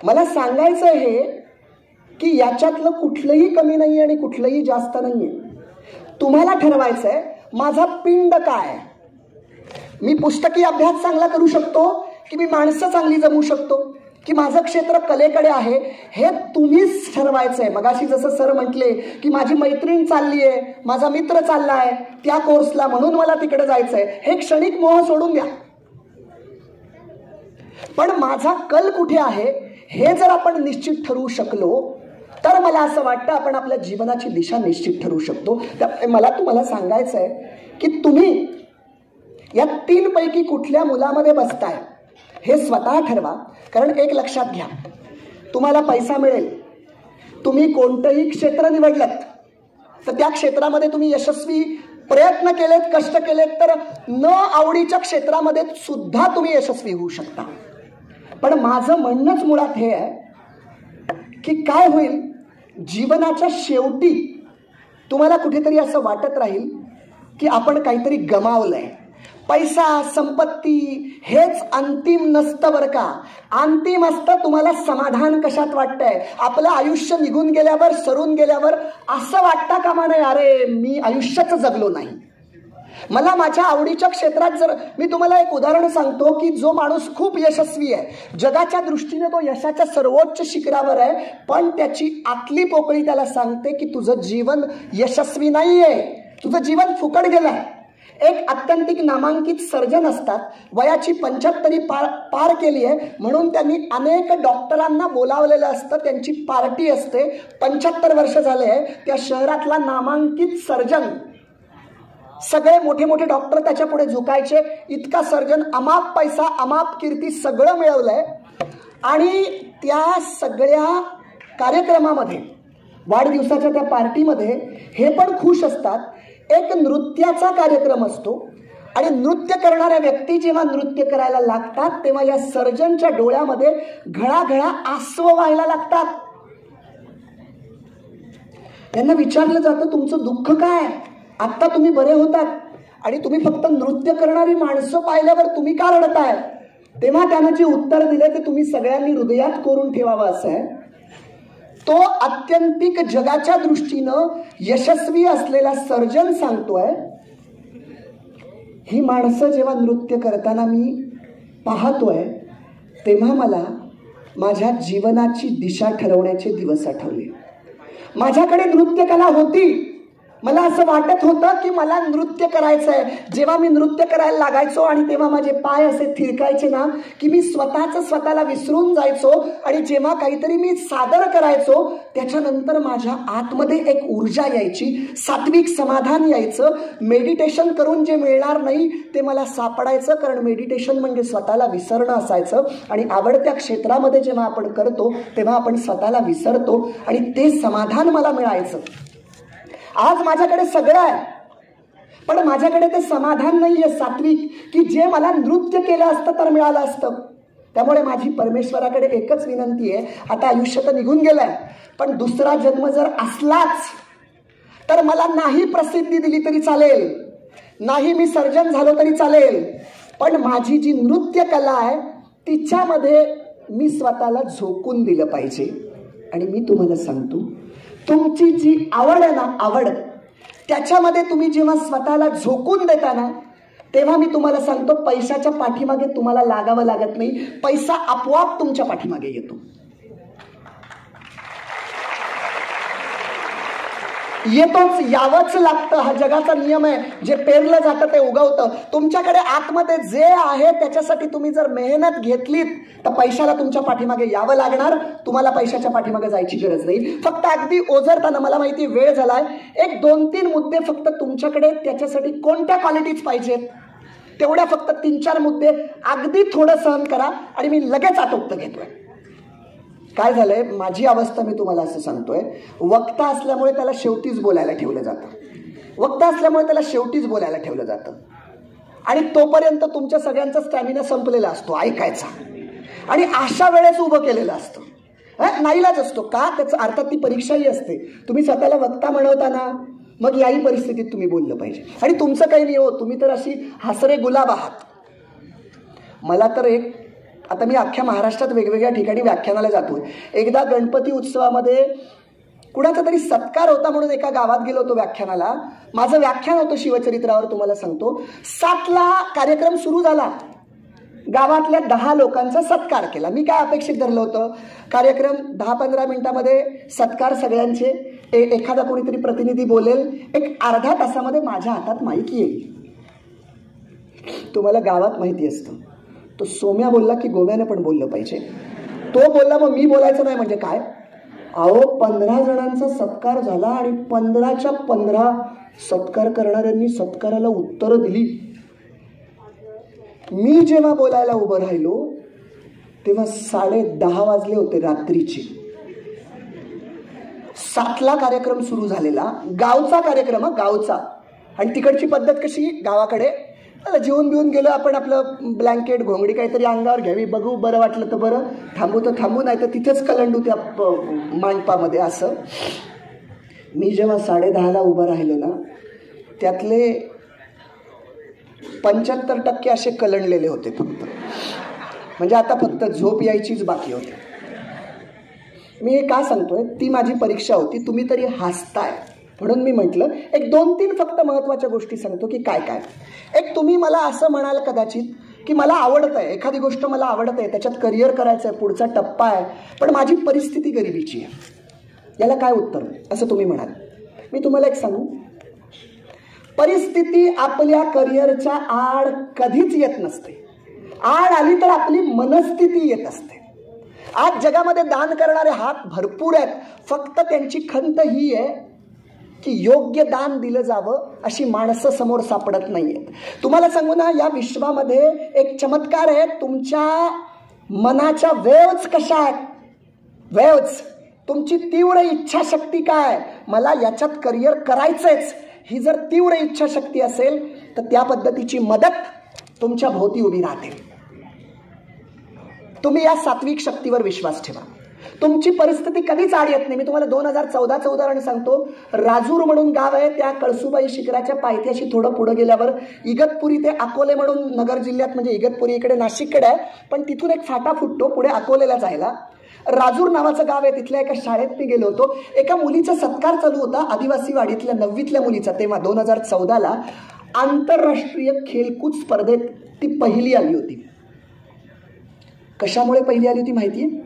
मला सांगायचं हे की याच्यातलं कुठलंही कमी नाहीये आणि कुठलंही जास्त नाहीये. तुम्हाला ठरवायचंय माझा पिंड काय. मी पुस्तकी अभ्यास चांगला करू शकतो की मी माणसं चांगली जमवू शकतो, की माझं क्षेत्र कलेकडे आहे, हे तुम्हीच ठरवायचंय. मगाशी जसं सर म्हटले की माझी मैत्रीण चालली आहे, माझा मित्र चाललाय त्या कोर्सला म्हणून मला तिकडे जायचंय, हे क्षणिक मोह सोडून द्या. पण माझा कल कुठे आहे हे जर आपण निश्चित ठरवू शकलो तर मला असं वाटतं आपण आपल्या जीवनाची दिशा निश्चित ठरवू शकतो. त्यामुळे मला तुम्हाला सांगायचं आहे की तुम्ही या 3 पैकी कुठल्या मुलामध्ये बसताय हे स्वतः ठरवा. कारण एक लक्षात घ्या, तुम्हाला पैसा मिळेल, तुम्ही कोणतंही क्षेत्र निवडलं तर त्या क्षेत्रामध्ये तुम्ही यशस्वी प्रयत्न केलेत, कष्ट केलेत तर न आवडीच्या क्षेत्रामध्ये सुद्धा तुम्ही यशस्वी होऊ शकता. पण माझं म्हणणंच मुळात हे आहे की काय होईल, जीवनाच्या शेवटी तुम्हाला कुठेतरी असं वाटत राहील की आपण काहीतरी गमावलंय. पैसा, संपत्ती हेच अंतिम नसतं बरं का. अंतिम असतं तुम्हाला समाधान कशात वाटतंय. आपलं आयुष्य निघून गेल्यावर, सरून गेल्यावर असं वाटतं कामा नये, अरे मी आयुष्यच जगलो नाही. मला माझ्या आवडीच्या क्षेत्रात जर मी तुम्हाला एक उदाहरण सांगतो की जो माणूस खूप यशस्वी आहे, जगाच्या दृष्टीने तो यशाच्या सर्वोच्च शिखरावर आहे, पण त्याची आतली पोकळी त्याला सांगते की तुझं जीवन यशस्वी नाहीये, तुझं जीवन फुकट गेलंय. एक अत्यंतिक नामांकित सर्जन असतात, वयाची 75 पार केली आहे म्हणून त्यांनी अनेक डॉक्टरांना बोलावलेलं असतं, त्यांची पार्टी असते. 75 वर्ष झाले आहे, त्या शहरातला नामांकित सर्जन, सगळे मोठे मोठे डॉक्टर त्याच्या पुढे झुकायचे. इतका सर्जन, अमाप पैसा, अमाप कीर्ती सगळं मिळवलंय. आणि त्या सगळ्या कार्यक्रमामध्ये, वाढदिवसाच्या त्या पार्टीमध्ये हे पण खुश असतात. एक नृत्याचा कार्यक्रम असतो आणि नृत्य करणाऱ्या व्यक्ती जेव्हा नृत्य करायला लागतात तेव्हा या सर्जनच्या डोळ्यामध्ये घळाघळा आसव व्हायला लागतात. त्यांना विचारलं जातं तुमचं दुःख काय, आत्ता तुम्ही बरे होतात आणि तुम्ही फक्त नृत्य करणारी माणसं पाहिल्यावर तुम्ही का रडताय. तेव्हा त्यानं जे उत्तर दिले ते तुम्ही सगळ्यांनी हृदयात कोरून ठेवावं असं आहे. तो आत्यंतिक जगाच्या दृष्टीनं यशस्वी असलेला सर्जन सांगतोय, ही माणसं जेव्हा नृत्य करताना मी पाहतोय तेव्हा मला माझ्या जीवनाची दिशा ठरवण्याचे दिवस आठवले. माझ्याकडे नृत्य कला होती, मला असं वाटत होतं की मला नृत्य करायचंय. जेव्हा मी नृत्य करायला लागायचो आणि तेव्हा माझे पाय असे थिरकायचे ना की मी स्वतःला विसरून जायचो. आणि जेव्हा काहीतरी मी सादर करायचो त्याच्यानंतर माझ्या आतमध्ये एक ऊर्जा यायची, सात्विक समाधान यायचं. मेडिटेशन करून जे मिळणार नाही ते मला सापडायचं, कारण मेडिटेशन म्हणजे स्वतःला विसरणं असायचं. आणि आवडत्या क्षेत्रामध्ये जेव्हा आपण करतो तेव्हा आपण स्वतःला विसरतो आणि ते समाधान मला मिळायचं. आज माझ्याकडे सगळं आहे पण माझ्याकडे ते समाधान नाहीये सात्विक, की जे मला नृत्य केलं असतं तर मिळालं असतं. त्यामुळे माझी परमेश्वराकडे एकच विनंती आहे, आता आयुष्य तर निघून गेलंय पण दुसरा जन्म जर असलाच तर मला नाही प्रसिद्धी दिली तरी चालेल, नाही मी सर्जन झालो तरी चालेल, पण माझी जी नृत्य कला आहे तिच्यामध्ये मी स्वतःला झोकून दिलं पाहिजे. आणि मी तुम्हाला सांगतो, तुमची जी आवड आहे ना, आवड, त्याच्यामध्ये तुम्ही जेव्हा स्वतःला झोकून देता ना तेव्हा मी तुम्हाला सांगतो पैशाच्या पाठीमागे तुम्हाला लागावं लागत नाही, पैसा आपोआप तुमच्या पाठीमागे येतो. येतोच, यावंच लागतं. हा जगाचा नियम आहे. जे पेरलं जातं ते उगवतं. तुमच्याकडे आतमध्ये जे आहे त्याच्यासाठी तुम्ही जर मेहनत घेतलीत तर पैशाला तुमच्या पाठीमागे यावं लागणार. तुम्हाला पैशाच्या पाठीमागे जायची गरज नाही. फक्त अगदी ओझरताना, मला माहिती वेळ झालाय, एक 2-3 मुद्दे फक्त तुमच्याकडे, त्याच्यासाठी कोणत्या क्वालिटीज पाहिजेत तेवढ्या फक्त 3-4 मुद्दे अगदी थोडं सहन करा आणि मी लगेच आटोपतं घेतोय. काय झालंय, माझी अवस्था मी तुम्हाला असं सांगतोय, वक्ता असल्यामुळे त्याला शेवटीच बोलायला ठेवलं जातं. वक्ता असल्यामुळे त्याला शेवटीच बोलायला ठेवलं जातं आणि तोपर्यंत तुमच्या सगळ्यांचा स्टॅमिना संपलेला असतो ऐकायचा, आणि अशा वेळेस उभं केलेलं असतं. नाईलाज असतो का, त्याचं अर्थात ती परीक्षाही असते. तुम्ही स्वतःला वक्ता म्हणवताना मग याही परिस्थितीत तुम्ही बोललं पाहिजे. आणि तुमचं काही नाही हो, तुम्ही तर अशी हसरे गुलाब आहात. मला तर आता मी अख्ख्या महाराष्ट्रात वेगवेगळ्या ठिकाणी व्याख्यानाला जातोय. एकदा गणपती उत्सवामध्ये कुणाचा तरी सत्कार होता म्हणून एका गावात गेलो होतो व्याख्यानाला. माझं व्याख्यान होतं शिवचरित्रावर, तुम्हाला सांगतो. 7ला कार्यक्रम सुरू झाला. गावातल्या 10 लोकांचा सत्कार केला. मी काय अपेक्षित धरलं होतं, कार्यक्रम 10-15 मिनिटामध्ये सत्कार सगळ्यांचे, एखादा कोणीतरी प्रतिनिधी बोलेल, एक अर्धा तासामध्ये माझ्या हातात माईक येईल. तुम्हाला गावात माहिती असतं, तो सोम्या बोलला की गोव्याने पण बोललं पाहिजे. तो बोलला मग मी बोलायचं नाही म्हणजे काय. अहो 15 जणांचा सत्कार झाला आणि 15च्या 15 सत्कार करणाऱ्यांनी सत्काराला उत्तरं दिली. मी जेव्हा बोलायला उभं राहिलो तेव्हा 10:30 वाजले होते रात्रीचे. 7ला कार्यक्रम सुरू झालेला, गावचा कार्यक्रम, गावचा. आणि तिकडची पद्धत कशी, गावाकडे जेवून बिवून गेलो आपण, आपलं ब्लँकेट घोंगडी काहीतरी अंगावर घ्यावी, बघू बरं वाटलं तर बरं, थांबू तर थांबू, नाही तर तिथेच कलंडू त्या मांडपामध्ये. असं मी जेव्हा 10:30ला उभं राहिलो ना, त्यातले 75% असे कलंडलेले होते फक्त. म्हणजे आता फक्त झोप यायचीच बाकी होती. मी हे का सांगतोय, ती माझी परीक्षा होती. तुम्ही तरी हसताय म्हणून मी म्हटलं एक 2-3 फक्त महत्त्वाच्या गोष्टी सांगतो की काय काय. एक, तुम्ही मला असं म्हणाल कदाचित की मला आवडतं आहे, एखादी गोष्ट मला आवडत आहे, त्याच्यात करिअर करायचं आहे, पुढचा टप्पा आहे, पण माझी परिस्थिती गरिबीची आहे. याला काय उत्तर असं तुम्ही म्हणाल. मी तुम्हाला एक सांगू, परिस्थिती आपल्या करिअरच्या आड कधीच येत नसते. आड आली तर आपली मनस्थिती येत असते. आज जगामध्ये दान करणारे हात भरपूर आहेत, फक्त त्यांची खंत ही आहे की योग्य दान दिलं जावं अशी माणसं समोर सापडत नाहीयेत. तुम्हाला सांगू ना, या विश्वामध्ये एक चमत्कार आहे. तुमच्या मनाच्या वेव्हज कशा आहेत, वेव्हज, तुमची तीव्र इच्छाशक्ती काय, मला याच्यात करिअर करायचंच, ही जर तीव्र इच्छाशक्ती असेल तर त्या पद्धतीची मदत तुमच्या भोवती उभी राहते. तुम्ही या सात्विक शक्तीवर विश्वास ठेवा. तुमची परिस्थिती कधीच आड येत नाही. मी तुम्हाला 2014चं उदाहरण सांगतो. राजूर म्हणून गाव आहे, त्या कळसुबाई शिखराच्या पायथ्याशी थोडं पुढे गेल्यावर इगतपुरी ते अकोले म्हणून नगर जिल्ह्यात, म्हणजे इगतपुरी इकडे नाशिककडे आहे, पण तिथून एक फाटा फुटतो पुढे अकोलेला जायला. राजूर नावाचं गाव आहे. तिथल्या एका शाळेत मी गेलो होतो. एका मुलीचा सत्कार चालू होता, आदिवासी वाडीतल्या 9वीतल्या मुलीचा. तेव्हा 2014ला आंतरराष्ट्रीय खेलकूद स्पर्धेत ती पहिली आली होती. कशामुळे पहिली आली होती माहिती आहे?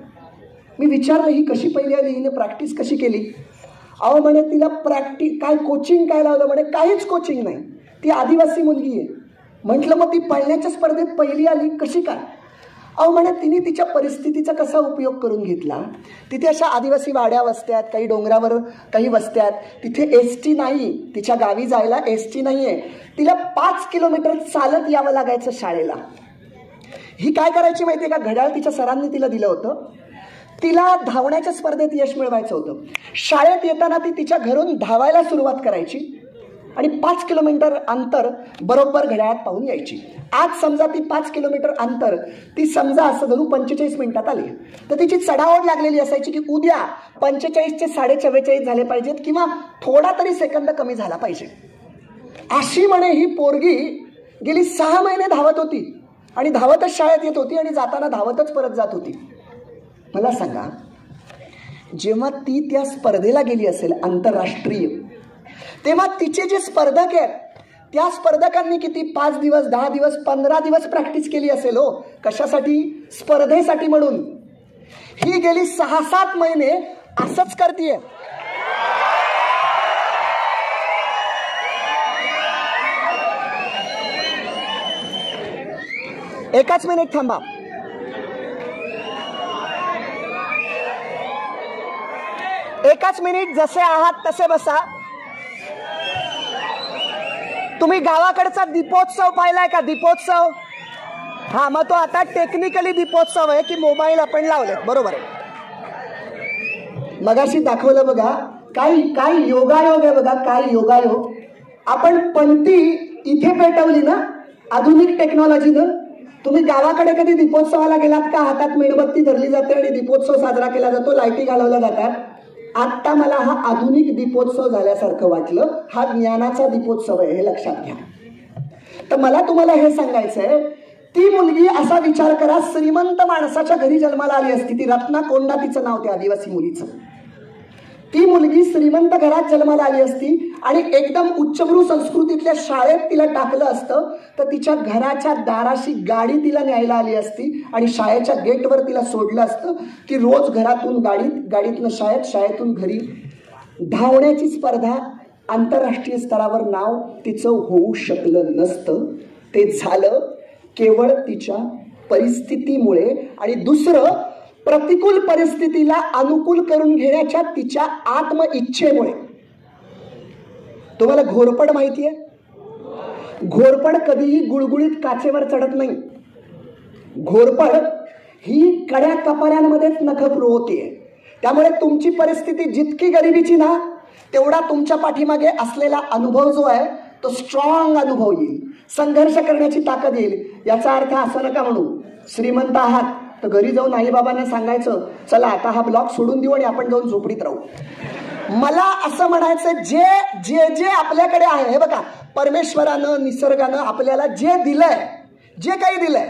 मी विचारलं ही कशी पहिली आली, हिने प्रॅक्टिस कशी केली. अहो म्हणे तिला काय कोचिंग काय लावलं, म्हणे काहीच कोचिंग नाही, ती आदिवासी मुलगी आहे. म्हटलं मग ती पळण्याच्या स्पर्धेत पहिली आली कशी काय. अहो म्हणे तिने तिच्या परिस्थितीचा कसा उपयोग करून घेतला. तिथे अशा आदिवासी वाड्या वस्त्यात, काही डोंगरावर काही वस्त्यात, तिथे एसटी नाही, तिच्या गावी जायला एसटी नाही आहे. तिला 5 किलोमीटर चालत यावं लागायचं शाळेला. ही काय करायची माहिती आहे का, घड्याळ तिच्या सरांनी तिला दिलं होतं. तिला धावण्याच्या स्पर्धेत यश मिळवायचं होतं. शाळेत येताना ती तिच्या घरून धावायला सुरुवात करायची आणि 5 किलोमीटर अंतर बरोबर घड्याळात पाहून यायची. आज समजा ती 5 किलोमीटर अंतर ती समजा असं धरू 45 मिनिटात आली, तर तिची चढाओढ लागलेली असायची की उद्या 45चे 44.45 झाले पाहिजेत किंवा थोडा तरी सेकंद कमी झाला पाहिजे. अशी म्हणे ही पोरगी गेली 6 महिने धावत होती आणि धावतच शाळेत येत होती आणि जाताना धावतच परत जात होती. मला सांगा, जेव्हा ती त्या स्पर्धेला गेली असेल आंतरराष्ट्रीय, तेव्हा तिचे जे स्पर्धक आहेत त्या स्पर्धकांनी किती 5 दिवस 10 दिवस 15 दिवस प्रॅक्टिस केली असेल हो. कशासाठी? स्पर्धेसाठी. म्हणून ही गेली 6-7 महिने असंच करतीये. एकच मिनिट थांबा. एकच मिनिट, जसे आहात तसे बसा. तुम्ही गावाकडचा दीपोत्सव पाहिलाय का? दीपोत्सव, हा, मग तो आता टेक्निकली दीपोत्सव आहे की मोबाईल आपण लावले, बरोबर आहे. मगाशी दाखवलं बघा, काय योगायोग आहे बघा, काय योगायोग. आपण पंथी इथे पेटवली ना आधुनिक टेक्नॉलॉजीनं. तुम्ही गावाकडे कधी दीपोत्सवाला गेलात का? हातात मेणबत्ती धरली जाते आणि दीपोत्सव साजरा केला जातो, लाईटी घालवल्या जातात. आता मला हा आधुनिक दीपोत्सव झाल्यासारखं वाटलं. हा ज्ञानाचा दीपोत्सव आहे, हे लक्षात घ्या. तर मला तुम्हाला हे सांगायचंय, ती मुलगी, असा विचार करा, श्रीमंत माणसाच्या घरी जन्माला आली असती. ती रत्ना कोंडा तिचं नाव, त्या आदिवासी मुलीचं. ती मुलगी श्रीमंत घरात जन्माला आली असती आणि एकदम उच्चभ्रू संस्कृतीतल्या शाळेत तिला टाकलं असतं तर तिच्या घराच्या दाराशी गाडी तिला न्यायला आली असती आणि शाळेच्या गेटवर तिला सोडलं असतं की रोज घरातून गाडीतनं शाळेत, शाळेतून घरी. धावण्याची स्पर्धा, आंतरराष्ट्रीय स्तरावर नाव तिचं होऊ शकलं नसतं. ते झालं केवळ तिच्या परिस्थितीमुळे. आणि दुसरं, प्रतिकूल परिस्थितीला अनुकूल करून घेण्याच्या तिच्या आत्मइच्छेमुळे. तुम्हाला घोरपड माहितीये? घोरपड कधीही गुळगुळीत काचेवर चढत नाही. घोरपड ही कड्या कपाऱ्यांमध्येच नखपरू होतीये. त्यामुळे तुमची परिस्थिती जितकी गरिबीची ना, तेवढा तुमच्या पाठीमागे असलेला अनुभव जो आहे तो स्ट्रॉंग अनुभव येईल, संघर्ष करण्याची ताकद येईल. याचा अर्थ असं नका म्हणू श्रीमंत आहात तर घरी जाऊन आईबाबांना सांगायचं चला आता हा ब्लॉक सोडून देऊ आणि आपण जाऊन झोपडीत राहू. मला असं म्हणायचं, जे आपल्याकडे आहे, हे बघा, परमेश्वरानं, निसर्गानं आपल्याला जे दिलंय, जे काही दिलंय,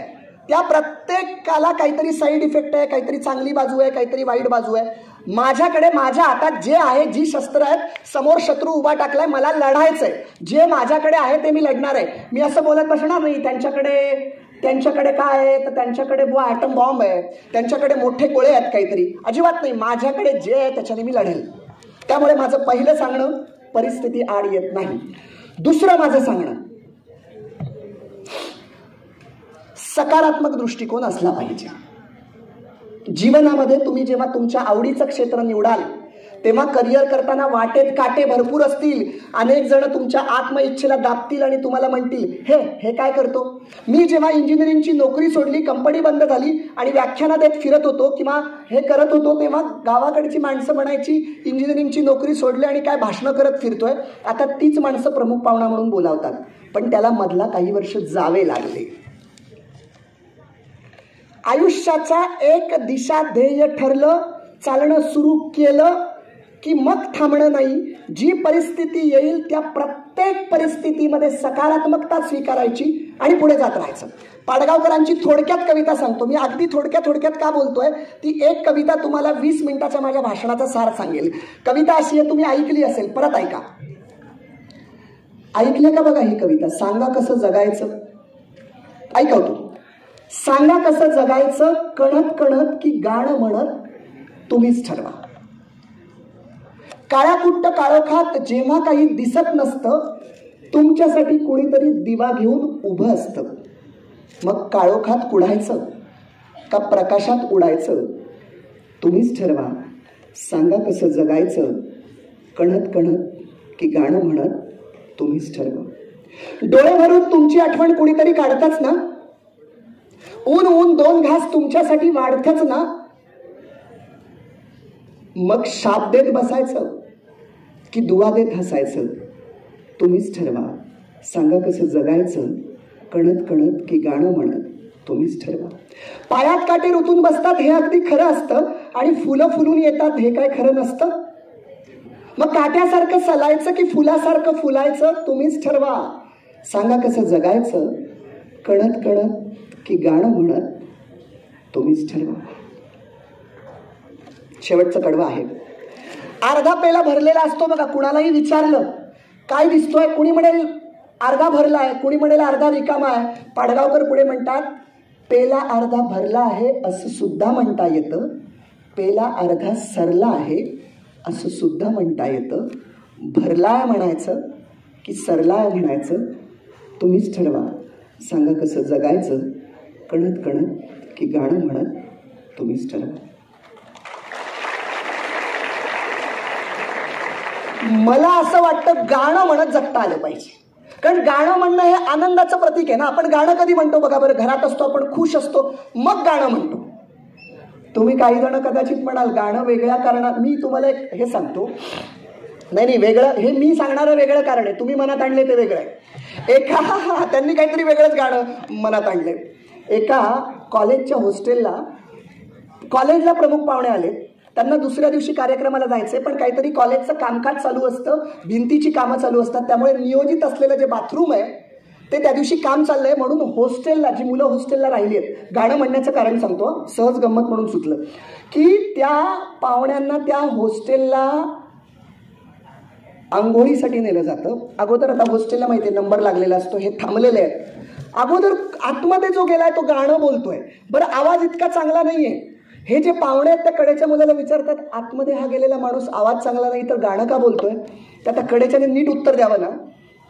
त्या प्रत्येकाला काहीतरी साईड इफेक्ट आहे, काहीतरी चांगली बाजू आहे, काहीतरी वाईट बाजू आहे. माझ्याकडे माझ्या हातात जे आहे, जी शस्त्र आहेत, समोर शत्रू उभा टाकलाय, मला लढायचंय. जे माझ्याकडे आहे ते मी लढणार आहे. मी असं बोलत बसणार नाही त्यांच्याकडे काय आहे तर त्यांच्याकडे ॲटम बॉम्ब आहे, त्यांच्याकडे मोठे गोळे आहेत काहीतरी. अजिबात नाही. माझ्याकडे जे आहे त्याच्याने मी लढेल. त्यामुळे माझं पहिलं सांगणं, परिस्थिती आड येत नाही. दुसरं माझं सांगणं, सकारात्मक दृष्टिकोन असला पाहिजे. जीवनामध्ये तुम्ही जेव्हा तुमच्या आवडीचं क्षेत्र निवडाल तेव्हा करिअर करताना वाटेत काटे भरपूर असतील. अनेक जण तुमच्या आत्मइच्छेला दाबतील आणि तुम्हाला म्हणतील हे काय करतो. मी जेव्हा इंजिनिअरिंगची नोकरी सोडली, कंपनी बंद झाली आणि व्याख्याना देत फिरत होतो किंवा हे करत होतो, तेव्हा गावाकडची माणसं म्हणायची इंजिनिअरिंगची नोकरी सोडली आणि काय भाषणं करत फिरतोय. आता तीच माणसं प्रमुख पाहुणा म्हणून बोलावतात. पण त्याला मधला काही वर्ष जावे लागले. आयुष्याचा एक दिशा ध्येय ठरलं, चालणं सुरू केलं की मग थांबणं नाही. जी परिस्थिती येईल त्या प्रत्येक परिस्थितीमध्ये सकारात्मकता स्वीकारायची आणि पुढे जात राहायचं. पाडगावकरांची थोडक्यात कविता सांगतो मी. अगदी थोडक्यात का बोलतोय, ती एक कविता तुम्हाला 20 मिनिटाच्या माझ्या भाषणाचा सार सांगेल. कविता अशी आहे, तुम्ही ऐकली असेल, परत ऐका. ऐकले का बघा ही कविता. सांगा कसं जगायचं, ऐकवतो. सांगा कसं जगायचं, कणत कणत की गाणं म्हणत तुम्हीच ठरवा. काळ्याकुट्ट काळोखात जेव्हा काही दिसत नसतं, तुमच्यासाठी कोणीतरी दिवा घेऊन उभं असतं. मग काळोखात कुडायचं का प्रकाशात उडायचं तुम्हीच ठरवा. सांगा कसं जगायचं, कणत कणत की गाणं म्हणत तुम्हीच ठरवा. डोळे भरून तुमची आठवण कोणीतरी काढतच ना. ऊन दोन घास तुमच्यासाठी वाढतच ना. मग शाप देत बसायचं की दुआ देत हसायचं तुम्हीच ठरवा. सांगा कसं जगायचं, कणत कणत की गाणं म्हणत तुम्हीच ठरवा. पायात काटे रुतून बसतात हे अगदी खरं असतं आणि फुलं फुलून येतात हे काय खरं नसतं. मग काट्यासारखं सलायचं की फुलासारखं फुलायचं तुम्हीच ठरवा. सांगा कसं जगायचं, कणत कणत की गाणं म्हणत तुम्हीच ठरवा. शेवटचं कडवं आहे. अर्धा पेला भरलेला असतो बघा. कुणालाही विचारलं काय दिसतोय, कुणी म्हणेल अर्धा भरला आहे, कुणी म्हणेल अर्धा रिकामा आहे. पाडगावकर पुढे म्हणतात, पेला अर्धा भरला आहे असं सुद्धा म्हणता येतं, पेला अर्धा सरला आहे असं सुद्धा म्हणता येतं. भरला आहे म्हणायचं की सरला आहे म्हणायचं तुम्हीच ठरवा. सांगा कसं जगायचं, कणत कणत की गाणं म्हणत तुम्हीच ठरवा. मला असं वाटतं गाणं म्हणत जगता आलं पाहिजे, कारण गाणं म्हणणं हे आनंदाचं प्रतीक आहे ना. आपण गाणं कधी म्हणतो बघा बरं, घरात असतो आपण, खुश असतो, मग गाणं म्हणतो. तुम्ही काही जण कदाचित म्हणाल गाणं वेगळ्या कारणात. मी तुम्हाला एक हे सांगतो, नाही वेगळं, हे मी सांगणारं वेगळं कारण आहे, तुम्ही मनात आणले ते वेगळं आहे. त्यांनी काहीतरी वेगळंच गाणं मनात आणले. एका कॉलेजच्या हॉस्टेलला, कॉलेजला प्रमुख पाहुणे आले, त्यांना दुसऱ्या दिवशी कार्यक्रमाला जायचंय, पण काहीतरी कॉलेजचं कामकाज चालू असतं, भिंतीची कामं चालू असतात, त्यामुळे नियोजित असलेलं जे बाथरूम आहे ते त्या दिवशी काम चाललंय, म्हणून हॉस्टेलला जी मुलं हॉस्टेलला राहिली आहेत, गाणं म्हणण्याचं कारण सांगतो, सहज गंमत म्हणून सुचलं की त्या पाहुण्यांना त्या हॉस्टेलला आंघोळीसाठी नेलं जातं. अगोदर आता हॉस्टेलला माहिती आहे नंबर लागलेला असतो, हे थांबलेले आहेत. अगोदर आतमध्ये जो गेलाय तो गाणं बोलतोय. बरं, आवाज इतका चांगला नाहीये. हे जे पाहुणे आहेत त्या कडेच्या मुलाला विचारतात, आतमध्ये हा गेलेला माणूस आवाज चांगला नाही तर गाणं का बोलतोय? तर त्या कडेच्याने नीट उत्तर द्यावं ना.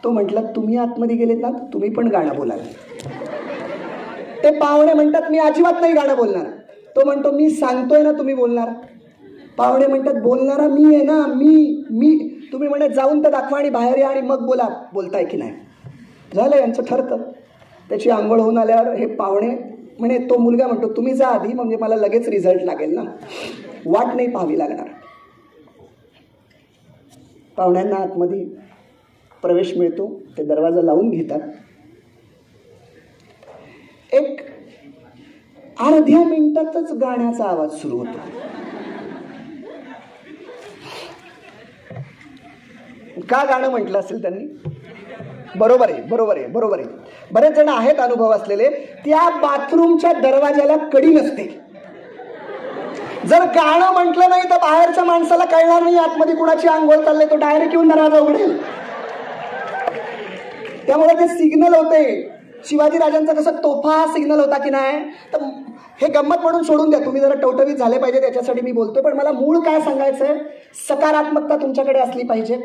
तो म्हटला, तुम्ही आतमध्ये गेलेत ना, तुम्ही पण गाणं बोलाल. ते पाहुणे म्हणतात, मी अजिबात नाही गाणं बोलणार. तो म्हणतो, मी सांगतोय ना तुम्ही बोलणार. पाहुणे म्हणतात, बोलणारा मी आहे ना, मी. तुम्ही म्हणे जाऊन तर दाखवा आणि बाहेर या आणि मग बोला, बोलताय की नाही. झालं यांचं ठरतं. त्याची आंघोळ होऊन आल्यावर हे पाहुणे म्हणे, तो मुलगा म्हणतो, तुम्ही जा आधी, म्हणजे मला लगेच रिझल्ट लागेल ना, वाट नाही पाहावी लागणार. पाहुण्यांना आतमध्ये प्रवेश मिळतो, ते दरवाजा लावून घेतात. एक अर्ध्या मिनिटातच गाण्याचा आवाज सुरू होतो. का गाणं म्हटलं असेल त्यांनी? बरोबर आहे. बरेच जण आहेत अनुभव असलेले. त्या बाथरूमच्या दरवाजाला कडी नसते. जर गाणं म्हटलं नाही तर बाहेरच्या माणसाला कळणार नाही आतमध्ये कुणाची आंघोळ चालले, तो डायरेक्ट येऊन दरवाजा उघडेल. त्यामुळे ते सिग्नल होते. शिवाजी राजांचा कसं तोफा सिग्नल होता की नाही. तर हे गंमत म्हणून सोडून द्या, तुम्ही जरा टवटवीत झाले पाहिजे त्याच्यासाठी मी बोलतोय. पण मला मूळ काय सांगायचंय, सकारात्मकता तुमच्याकडे असली पाहिजे.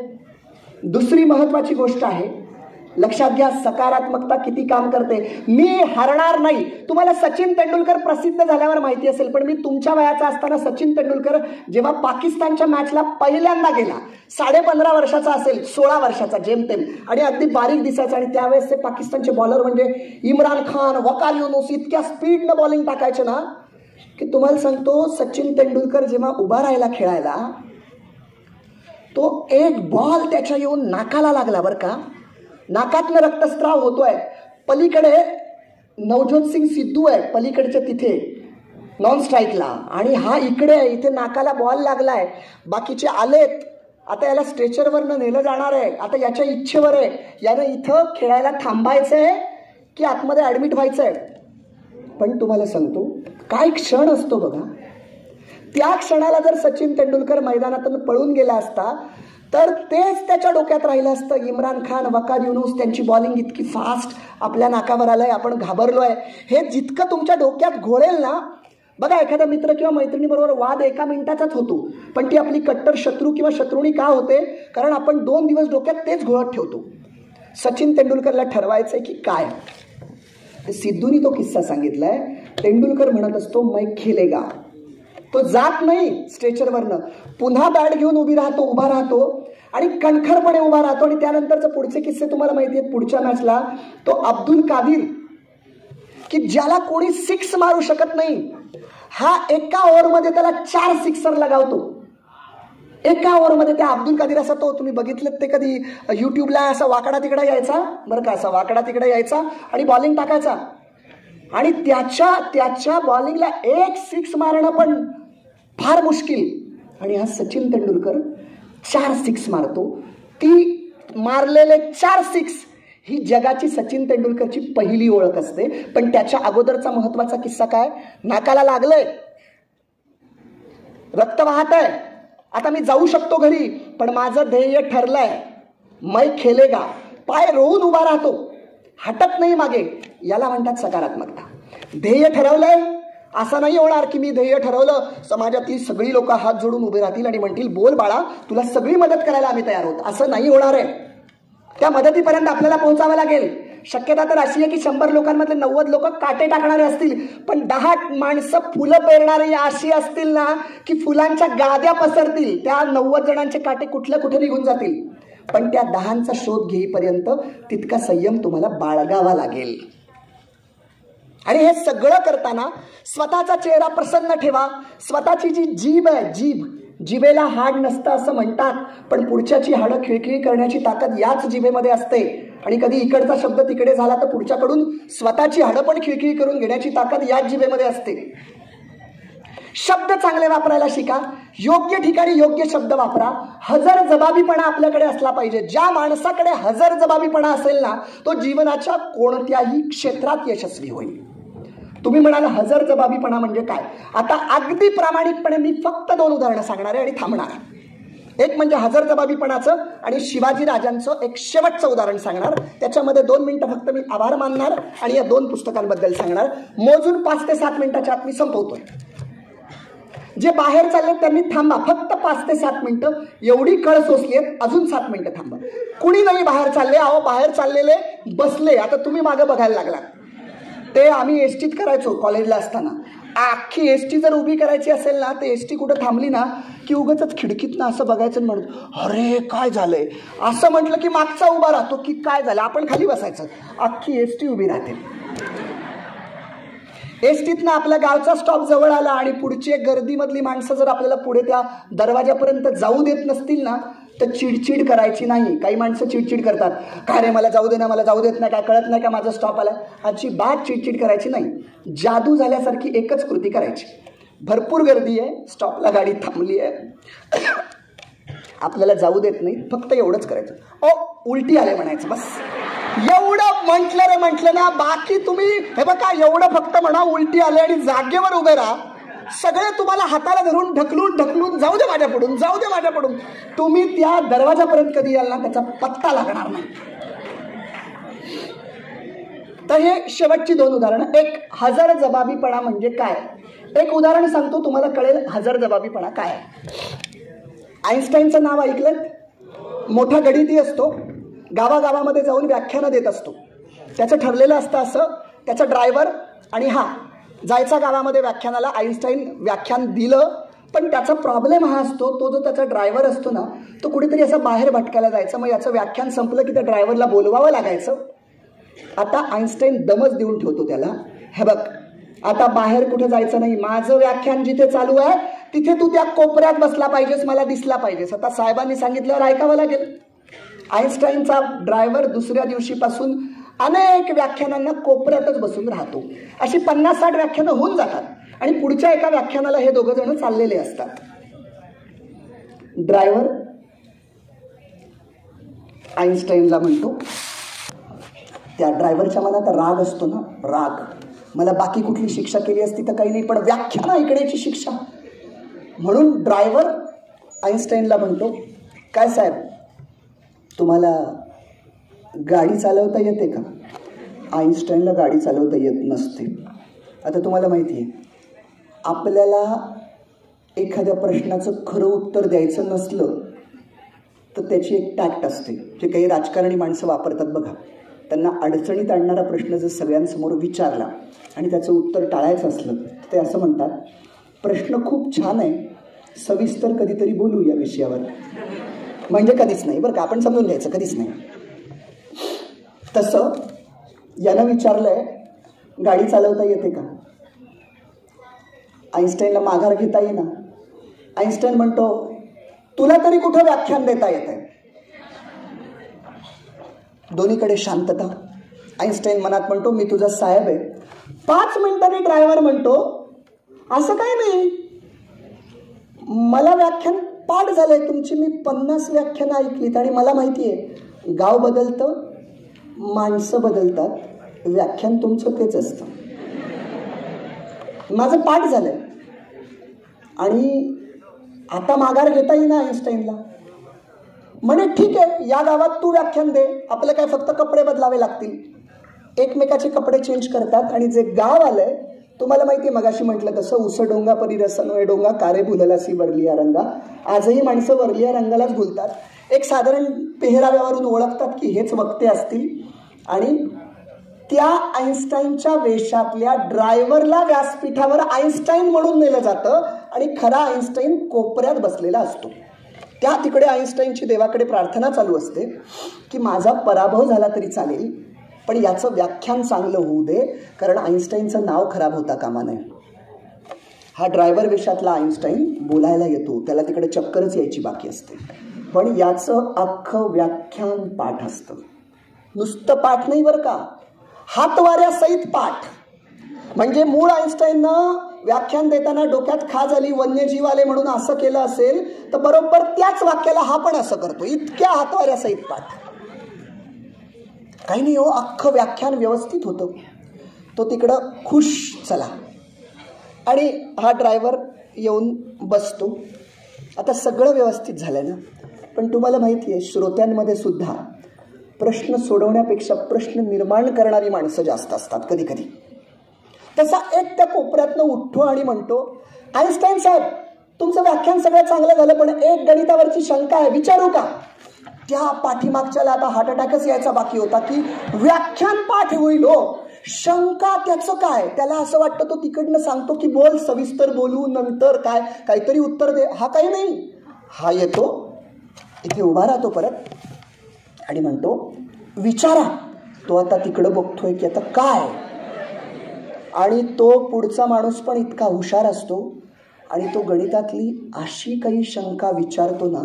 दुसरी महत्वाची गोष्ट आहे, लक्षात घ्या, सकारात्मकता किती काम करते. मी हरणार नाही. तुम्हाला सचिन तेंडुलकर प्रसिद्ध झाल्यावर माहिती असेल, पण मी तुमच्या वयाचा असताना सचिन तेंडुलकर जेव्हा पाकिस्तानच्या मॅचला पहिल्यांदा गेला, 15.5 वर्षाचा असेल, 16 वर्षाचा जेमतेम, आणि अगदी बारीक दिसायचा. आणि त्यावेळेस ते पाकिस्तानचे बॉलर म्हणजे इम्रान खान, वकार युनुस इतक्या स्पीडनं बॉलिंग टाकायचे ना, की तुम्हाला सांगतो, सचिन तेंडुलकर जेव्हा उभा राहिला खेळायला, तो एक बॉल त्याच्या येऊन नाकाला लागला बरं का. नाकातनं रक्तस्राव होतोय. पलीकडे नवज्योत सिंग सिद्धू आहे, पलीकडच्या तिथे नॉन स्ट्राईकला, आणि हा इकडे, इथे नाकाला बॉल लागलाय. बाकीचे आलेत. आता याला स्ट्रेचरवरनं नेलं जाणार आहे. आता याच्या इच्छेवर आहे, यानं इथं खेळायला थांबायचंय की आतमध्ये ऍडमिट व्हायचंय. पण तुम्हाला सांगतो, काय क्षण असतो बघा. त्या क्षणाला जर सचिन तेंडुलकर मैदानातून पळून गेला असता तर तेच त्याच्या डोक्यात राहिलं असतं. इम्रान खान, वकार युनुस, त्यांची बॉलिंग इतकी फास्ट, आपल्या नाकावर आलंय, आपण घाबरलोय. हे जितकं तुमच्या डोक्यात घोळेल ना, बघा एखादा मित्र किंवा मैत्रिणीबरोबर वाद 1 मिनिटाचाच होतो, पण ती आपली कट्टर शत्रू किंवा शत्रुणी का होते? कारण आपण 2 दिवस डोक्यात तेच घोळत ठेवतो. सचिन तेंडुलकरला ठरवायचंय की काय. सिद्धूनी तो किस्सा सांगितलाय. तेंडुलकर म्हणत असतो, मै खेलेगा. तो जात नाही स्ट्रेचरवरनं, पुन्हा बॅट घेऊन उभा राहतो आणि कणखरपणे उभा राहतो. आणि त्यानंतरचे पुढचे किस्से तुम्हाला माहिती आहेत. पुढच्या मॅचला तो अब्दुल कादिर, की ज्याला कोणी 6 मारू शकत नाही, हा एका ओव्हरमध्ये त्याला 4 सिक्सर लगावतो. एका ओव्हरमध्ये त्या अब्दुल कादिर असा, तो तुम्ही बघितलं ते कधी युट्यूबला, असा वाकडा तिकडा यायचा बरं का, असा वाकडा तिकडा यायचा आणि बॉलिंग टाकायचा. आणि त्याच्या बॉलिंगला 1 6 मारणं पण फार मुश्किल. आणि हा सचिन तेंडुलकर 4 6 मारतो. ती मारलेले 4 6 ही जगाची सचिन तेंडुलकरची पहिली ओळख असते. पण त्याच्या अगोदरचा महत्वाचा किस्सा काय, नाकाला लागलंय, रक्त वाहत आहे, आता मी जाऊ शकतो घरी, पण माझं ध्येय ठरलंय, मै खेलेगा. पाय रोवून उभा राहतो, हटत नाही मागे. याला म्हणतात सकारात्मकता. ध्येय ठरवलंय, असं नाही होणार की मी ध्येय ठरवलं, समाजातील सगळी लोक हात जोडून उभे राहतील आणि म्हणतील, बोल बाळा, तुला सगळी मदत करायला आम्ही तयार आहोत. असं नाही होणार आहे. त्या मदतीपर्यंत आपल्याला पोहोचावं लागेल. शक्यता तर अशी आहे की 100 लोकांमधले 90 लोक काटे टाकणारे असतील, पण 10 माणसं फुलं पेरणारी अशी असतील ना की फुलांच्या गाद्या पसरतील. त्या 90 जणांचे काटे कुठल्या कुठे निघून जातील. पण त्या 10चा शोध घेईपर्यंत तितका संयम तुम्हाला बाळगावा लागेल. आणि हे सगळं करताना स्वतःचा चेहरा प्रसन्न ठेवा. स्वतःची जी जीभ आहे, जिभेला हाड नसतं असं म्हणतात, पण पुढच्याची हाडं खिळखिळी करण्याची ताकद याच जिभेमध्ये असते. आणि कधी इकडचा शब्द तिकडे झाला तर पुढच्याकडून स्वतःची हाडं पण खिळखिळी करून घेण्याची ताकद याच जिभेमध्ये असते. शब्द चांगले वापरायला शिका. योग्य ठिकाणी योग्य शब्द वापरा. हजरजबाबीपणा आपल्याकडे असला पाहिजे. ज्या माणसाकडे हजरजबाबीपणा असेल ना, तो जीवनाच्या कोणत्याही क्षेत्रात यशस्वी होईल. तुम्ही म्हणाल हजरजबाबीपणा म्हणजे काय? आता अगदी प्रामाणिकपणे मी फक्त 2 उदाहरणं सांगणार आहे आणि थांबणार. एक म्हणजे हजरजबाबीपणाचं आणि शिवाजी राजांचं एक शेवटचं उदाहरण सांगणार. त्याच्यामध्ये 2 मिनिटं फक्त मी आभार मानणार आणि या 2 पुस्तकांबद्दल सांगणार. मोजून 5 ते 7 मिनिटाच्या आत मी संपवतोय. जे बाहेर चालले त्यांनी थांबा. फक्त 5 ते 7 मिनिटं. एवढी कळ सोसली आहेत, अजून 7 मिनिटं थांबा. कुणी नाही बाहेर चालले. अहो बाहेर चाललेले बसले. आता तुम्ही मागं बघायला लागला. ते आम्ही एसटीत करायचो कॉलेजला असताना. अख्खी एसटी जर उभी करायची असेल ना, तर एसटी कुठं थांबली ना की उगाच खिडकीतनं असं बघायचं आणि म्हणत अरे काय झालंय, असं म्हटलं की मागचा उभा राहतो की काय झालं, आपण खाली बसायचं. अख्खी एसटी उभी राहते. एसटीतनं आपल्या गावचा स्टॉप जवळ आला आणि पुढची एक गर्दीमधली माणसं जर आपल्याला पुढे त्या दरवाजापर्यंत जाऊ देत नसतील ना, तर चिडचिड करायची नाही. काही माणसं चिडचिड करतात. काय रे मला जाऊ दे ना, मला जाऊ देत नाही, काय कळत नाही का माझा स्टॉप आला. अजिबात चिडचिड करायची नाही. जादू झाल्यासारखी एकच कृती करायची. भरपूर गर्दी आहे, स्टॉपला गाडी थांबली आहे, आपल्याला जाऊ देत नाही, फक्त एवढंच करायचं. उलटी आले म्हणायचं. बस एवढं म्हटलं ना, बाकी तुम्ही हे बघा एवढं फक्त म्हणा उलटी आले आणि जागेवर उभे राहा. सगळे तुम्हाला हाताला धरून ढकलून जाऊ दे माझ्याकडून. तुम्ही त्या दरवाजापर्यंत कधी याल ना, त्याचा पत्ता लागणार नाही. तर हे शेवटची 2 उदाहरणं. एक हजरजबाबीपणा म्हणजे काय. एक उदाहरण सांगतो, तुम्हाला कळेल हजरजबाबीपणा काय. आईन्स्टाईनचं नाव ऐकलं. मोठा गणिती असतो, गावागावामध्ये जाऊन व्याख्यानं देत असतो. त्याचं ठरलेलं असतं असं, त्याचा ड्रायव्हर आणि जायचा गावामध्ये व्याख्यानाला. आईन्स्टाईन व्याख्यान दिलं, पण त्याचा प्रॉब्लेम हा असतो, तो जो त्याचा ड्रायव्हर असतो ना, तो कुठेतरी असं बाहेर भटकायला जायचं. मग याचं व्याख्यान संपलं की त्या ड्रायव्हरला बोलवावं लागायचं. आता आईन्स्टाईन दमच देऊन ठेवतो त्याला, हे बघ आता बाहेर कुठे जायचं नाही, माझं व्याख्यान जिथे चालू आहे तिथे तू त्या कोपऱ्यात बसला पाहिजेस, मला दिसला पाहिजेस. आता साहेबांनी सांगितल्यावर ऐकावं लागेल. आईन्स्टाईनचा ड्रायव्हर दुसऱ्या दिवशीपासून अनेक व्याख्यानांना कोपऱ्यातच बसून राहतो. अशी 50-60 व्याख्यानं होऊन जातात आणि पुढच्या एका व्याख्यानाला हे 2 जण चाललेले असतात. ड्रायव्हर आईन्स्टाईनला म्हणतो, त्या ड्रायव्हरच्या मनात राग असतो ना, राग, मला बाकी कुठली शिक्षा केली असती तर काही नाही, पण व्याख्यान ऐकण्याची शिक्षा. म्हणून ड्रायव्हर आईन्स्टाईनला म्हणतो, काय साहेब तुम्हाला गाडी चालवता येते का. आईन्स्टाईनला गाडी चालवता येत नसते. आता तुम्हाला माहिती आहे, आपल्याला एखाद्या प्रश्नाचं खरं उत्तर द्यायचं नसलं तर त्याची एक टॅक्ट असते, जे काही राजकारणी माणसं वापरतात बघा. त्यांना अडचणीत आणणारा प्रश्न जर सगळ्यांसमोर विचारला आणि त्याचं उत्तर टाळायचं असलं तर ते असं म्हणतात, प्रश्न खूप छान आहे, सविस्तर कधीतरी बोलू या विषयावर. म्हणजे कधीच नाही बरं का, आपण समजून घ्यायचं, कधीच नाही. तसं यानं विचारलंय, गाडी चालवता येते का. आईन्स्टाईनला माघार घेता येईना. आईन्स्टाईन म्हणतो, तुला तरी कुठं व्याख्यान देता येत आहे. दोन्हीकडे शांतता. आईन्स्टाईन मनात म्हणतो, मी तुझा साहेब आहे. 5 मिनिटांनी ड्रायव्हर म्हणतो, असं काय नाही, मला व्याख्यान पाठ झालंय तुमची, मी 50 व्याख्यानं ऐकलीत आणि मला माहिती आहे गाव बदलतं, माणसं बदलतात, व्याख्यान तुमचं तेच असतं. माझं पाठ झालंय आणि आता माघार घेता येईना आईन्स्टाईनला. म्हणे ठीक आहे, या गावात तू व्याख्यान दे, आपलं काय फक्त कपडे बदलावे लागतील. एकमेकाचे कपडे चेंज करतात आणि जे गाव आलंय, तुम्हाला माहिती आहे मगाशी म्हटलं तसं, उस डोंगा परी रसनोय डोंगा कारे भुललासी वरलिया रंगा. आजही माणसं वरलिया रंगालाच भुलतात. एक साधारण पेहराव्यावरून ओळखतात की हेच वक्ते असतील आणि त्या आईन्स्टाईनच्या वेशातल्या ड्रायव्हरला व्यासपीठावर आईन्स्टाईन म्हणून नेलं जातं आणि खरा आईन्स्टाईन कोपऱ्यात बसलेला असतो. त्या तिकडे आईन्स्टाईनची देवाकडे प्रार्थना चालू असते की माझा पराभव झाला तरी चालेल, पण याचं व्याख्यान चांगलं होऊ दे, कारण आईन्स्टाईनचं नाव खराब होता कामा नये. हा ड्रायव्हर वेशातला आईन्स्टाईन बोलायला येतो, त्याला तिकडे चक्करच यायची बाकी असते, पण याचं अख्खं व्याख्यान पाठ असतं. नुसतं पाठ नाही बरं का, हातवाऱ्यासहित पाठ. म्हणजे मूळ आईन्स्टाईननं व्याख्यान देताना डोक्यात खा झाली, वन्यजीव आले म्हणून असं केलं असेल तर बरोबर त्याच वाक्याला हा पण असं करतो, इतक्या हातवाऱ्यासहित पाठ. काही नाही हो, अख्खं व्याख्यान व्यवस्थित होतं. तो तिकडं खुश चला, आणि हा ड्रायव्हर येऊन बसतो. आता सगळं व्यवस्थित झालं ना, पण तुम्हाला माहिती आहे श्रोत्यांमध्ये सुद्धा प्रश्न सोडवण्यापेक्षा प्रश्न निर्माण करणारी माणसं जास्त असतात कधी कधी. तसा एक त्या कोपऱ्यातनं उठतो आणि म्हणतो, आईन्स्टाईन साहेब तुमचं व्याख्यान सगळं चांगलं झालं, पण एक गणितावरची शंका आहे, विचारू का? त्या पाठीमागच्याला आता हार्ट अटॅकच यायचा बाकी होता की व्याख्यान पाठ होईल हो, शंका त्याचं काय? त्याला असं वाटतं तो तिकडनं सांगतो की बोल, सविस्तर बोलू, नंतर काय काहीतरी उत्तर दे. हा काही नाही, हा येतो इथे उभा राहतो परत आणि म्हणतो विचारा. तो आता तिकडं बघतोय की आता काय, आणि तो पुढचा माणूस पण इतका हुशार असतो आणि तो गणितातली अशी काही शंका विचारतो ना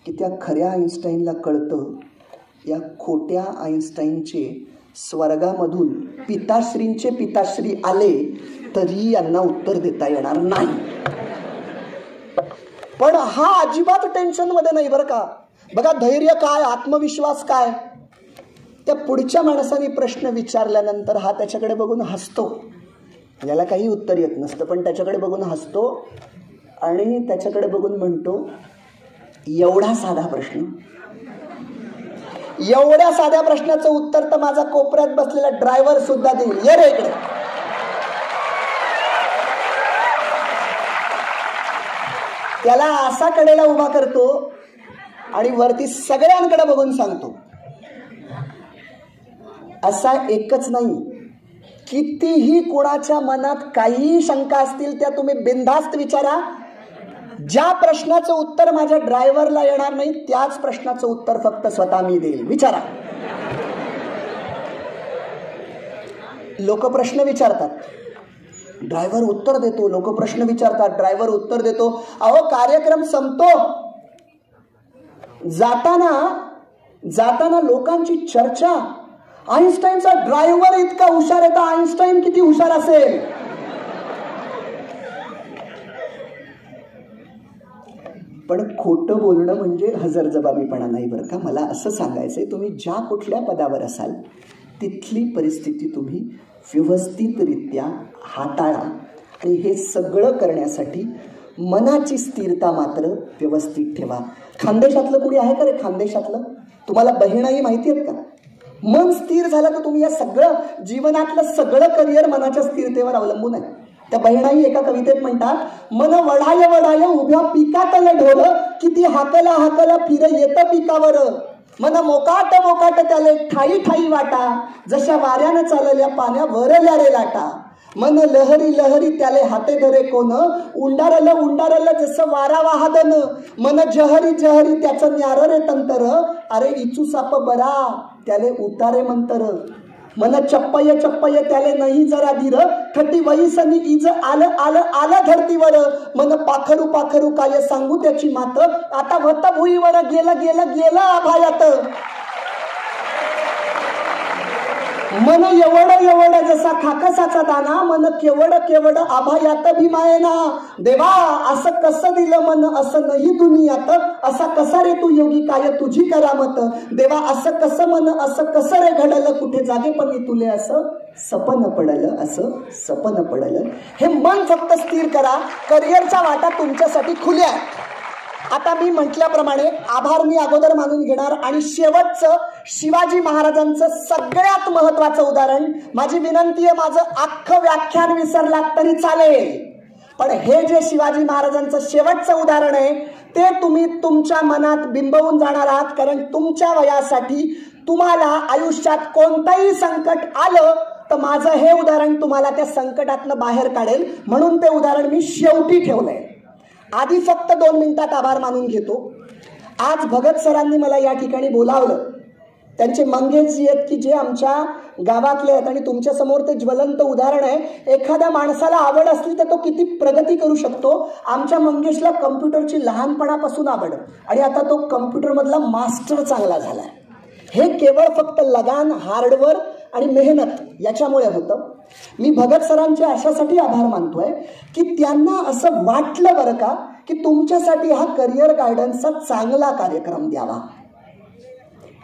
की त्या खऱ्या आईन्स्टाईनला कळतं या खोट्या आईन्स्टाईनचे स्वर्गामधून पिताश्रींचे पिताश्री आले तरी यांना उत्तर देता येणार नाही. पण हा अजिबात टेन्शनमध्ये नाही बरं का. बघा धैर्य काय, आत्मविश्वास काय. त्या पुढच्या माणसाने प्रश्न विचारल्यानंतर हा त्याच्याकडे बघून हसतो. याला काही उत्तर येत नसतं, पण त्याच्याकडे बघून हसतो आणि त्याच्याकडे बघून म्हणतो, एवढा साधा प्रश्न, एवढ्या साध्या प्रश्नाचं उत्तर तर माझा कोपऱ्यात बसलेला ड्रायव्हर सुद्धा देईल, ये रे इकडे. त्याला असा कडेला उभा करतो आणि वरती सगळ्यांकडे बघून सांगतो, असा एकच नाही, कितीही कोणाच्या मनात काहीही शंका असतील त्या तुम्ही बिनधास्त विचारा. ज्या प्रश्नाचं उत्तर माझ्या ड्रायव्हरला येणार नाही त्याच प्रश्नाचं उत्तर फक्त स्वतः मी देईल, विचारा. लोक प्रश्न विचारतात, ड्रायव्हर उत्तर देतो. लोक प्रश्न विचारतात, ड्रायव्हर उत्तर देतो. अहो कार्यक्रम संपतो, जाताना लोकांची चर्चा, आईन्स्टाईनचा ड्रायव्हर इतका हुशार आहे तर आईन्स्टाईन किती हुशार असेल. पण खोटं बोलणं म्हणजे हजरजबाबीपणा नाही बरं का. मला असं सांगायचंय, तुम्ही ज्या कुठल्या पदावर असाल तिथली परिस्थिती तुम्ही व्यवस्थितरित्या हाताळा, आणि हे सगळं करण्यासाठी मनाची स्थिरता मात्र व्यवस्थित ठेवा. खानदेशातलं कुणी आहे का रे? खानदेशातलं तुम्हाला बहिणाई माहिती आहेत का? मन स्थिर झालं तर तुम्ही या सगळं जीवनातलं सगळं करिअर मनाच्या स्थिरतेवर अवलंबून आहे. त्या बहिणाई एका कवितेत म्हणतात, मन वढाय वढाय उभ्या पिकातलं ढोल, किती हाकला हाकला फिर येतं पिकावर. मन मोकाट मोकाट त्याले ठाई ठाई वाटा, जशा वाऱ्यानं चालल्या पाण्या वरल्या रे लाटा. मन लहरी लहरी त्याले हाते धरे कोण, उंडारलं उंडारलं जसं वारा वाहदन. मन जहरी जहरी त्याचं न्यार रे तंतर, अरे इचू साप बरा त्याले उतारे मंतर. मन चप्पय चप्पय त्याले नाही जरा धीर, थटी वहीसनी इज आलं आलं आलं धरतीवर. मन पाखरू पाखरू काय सांगू त्याची मात, आता वत भुईवर गेलं गेलं गेलं आभायात. मन एवढं एवढं जसा खाकसाचा दाना, मन केवढ केवढ आभायात भीमायना. देवा असं कसं दिलं मन, असं नाही दुनियात, असा कसा रे तू योगी काय तुझी करामत. देवा असं कसं मन, असं कसं रे घडलं, कुठे जागेपणी तुले असं सपन पडलं, असं सपन पडलं. हे मन फक्त स्थिर करा, करिअरच्या वाटा तुमच्यासाठी खुल्या आहेत. आता मी म्हटल्याप्रमाणे आभार मी अगोदर मानून घेणार, आणि शेवटचं शिवाजी महाराजांचं सगळ्यात महत्वाचं उदाहरण. माझी विनंती आहे, माझं अख्खं व्याख्यान विसरलात तरी चालेल, पण हे जे शिवाजी महाराजांचं शेवटचं उदाहरण आहे ते तुम्ही तुमच्या मनात बिंबवून जाणार आहात, कारण तुमच्या वयासाठी तुम्हाला आयुष्यात कोणतंही संकट आलं तर माझं हे उदाहरण तुम्हाला त्या संकटातनं बाहेर काढेल, म्हणून ते उदाहरण मी शेवटी ठेवलंय. आधी फक्त 2 मिनिटात आभार मानून घेतो. आज भगत सरांनी मला या ठिकाणी बोलावलं. त्यांचे मंगेशजी आहेत की जे आमच्या गावातले आहेत आणि तुमच्या समोर ते ज्वलंत उदाहरण आहे. एखाद्या माणसाला आवड असली तर तो किती प्रगती करू शकतो. आमच्या मंगेशला कम्प्युटरची लहानपणापासून आवड आणि आता तो कम्प्युटरमधला मास्टर चांगला झालाय. हे केवळ फक्त लगान, हार्डवर्क आणि मेहनत याच्यामुळे होतं. मी भगत सरांचे अशासाठी आभार मानतोय की त्यांना असं वाटलं बरं का की तुमच्यासाठी हा करिअर गायडन्सचा चांगला कार्यक्रम द्यावा.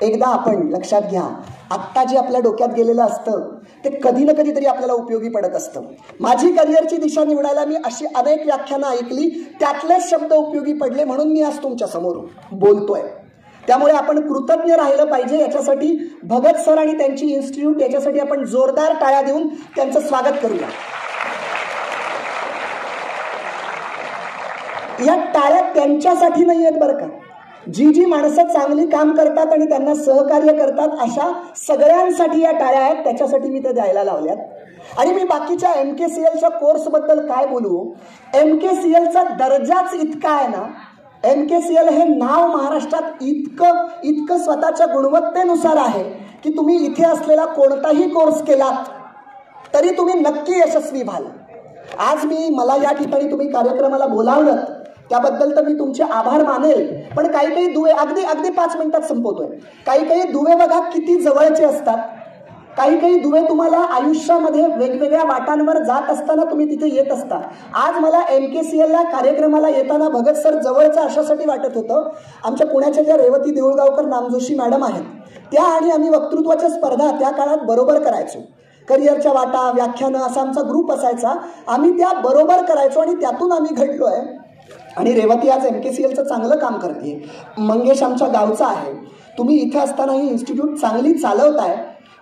एकदा आपण लक्षात घ्या, आत्ता जे आपल्या डोक्यात गेलेलं असतं ते कधी ना कधीतरी आपल्याला उपयोगी पडत असतं. माझी करिअरची दिशा निवडायला मी अशी अनेक व्याख्यानं ऐकली, त्यातलेच शब्द उपयोगी पडले म्हणून मी आज तुमच्या समोर बोलतोय. त्यामुळे आपण कृतज्ञ राहिलं पाहिजे. याच्यासाठी भगत सर आणि त्यांची इन्स्टिट्यूट, याच्यासाठी आपण जोरदार टाळ्या देऊन त्यांचं स्वागत करूया. या टाळ्या त्यांच्यासाठी नाही आहेत बरं का. जी माणसं चांगली काम करतात आणि त्यांना सहकार्य करतात अशा सगळ्यांसाठी या टाळ्या आहेत. त्याच्यासाठी मी ते द्यायला लावल्यात. आणि मी बाकीच्या MKCLच्या कोर्सबद्दल काय बोलू. MKCLचा दर्जाच इतका आहे ना, MKCL हे नाव महाराष्ट्रात इतकं स्वतःच्या गुणवत्तेनुसार आहे की तुम्ही इथे असलेला कोणताही कोर्स केलात तरी तुम्ही नक्की यशस्वी व्हाल. आज मला या ठिकाणी तुम्ही कार्यक्रमाला बोलावलं त्याबद्दल तर मी तुमचे आभार मानेल. पण काही दुवे अगदी 5 मिनिटात संपवतोय. काही दुवे बघा किती जवळचे असतात. काही दुवे तुम्हाला आयुष्यामध्ये वेगवेगळ्या वाटांवर जात असताना तुम्ही तिथे येत असता. आज मला MKCLला कार्यक्रमाला येताना भगत सर जवळचं अशासाठी वाटत होतं. आमच्या पुण्याच्या ज्या रेवती देऊळगावकर नामजोशी मॅडम आहेत त्या आणि आम्ही वक्तृत्वाच्या स्पर्धा त्या काळात बरोबर करायचो. करिअरच्या वाटा, व्याख्यानं असा आमचा ग्रुप असायचा. आम्ही त्या बरोबर करायचो आणि त्यातून आम्ही घडलोय. आणि रेवती आज MKCLचं चांगलं काम करते. मंगेश आमच्या गावचा आहे. तुम्ही इथे असताना ही इन्स्टिट्यूट चांगली चालवताय.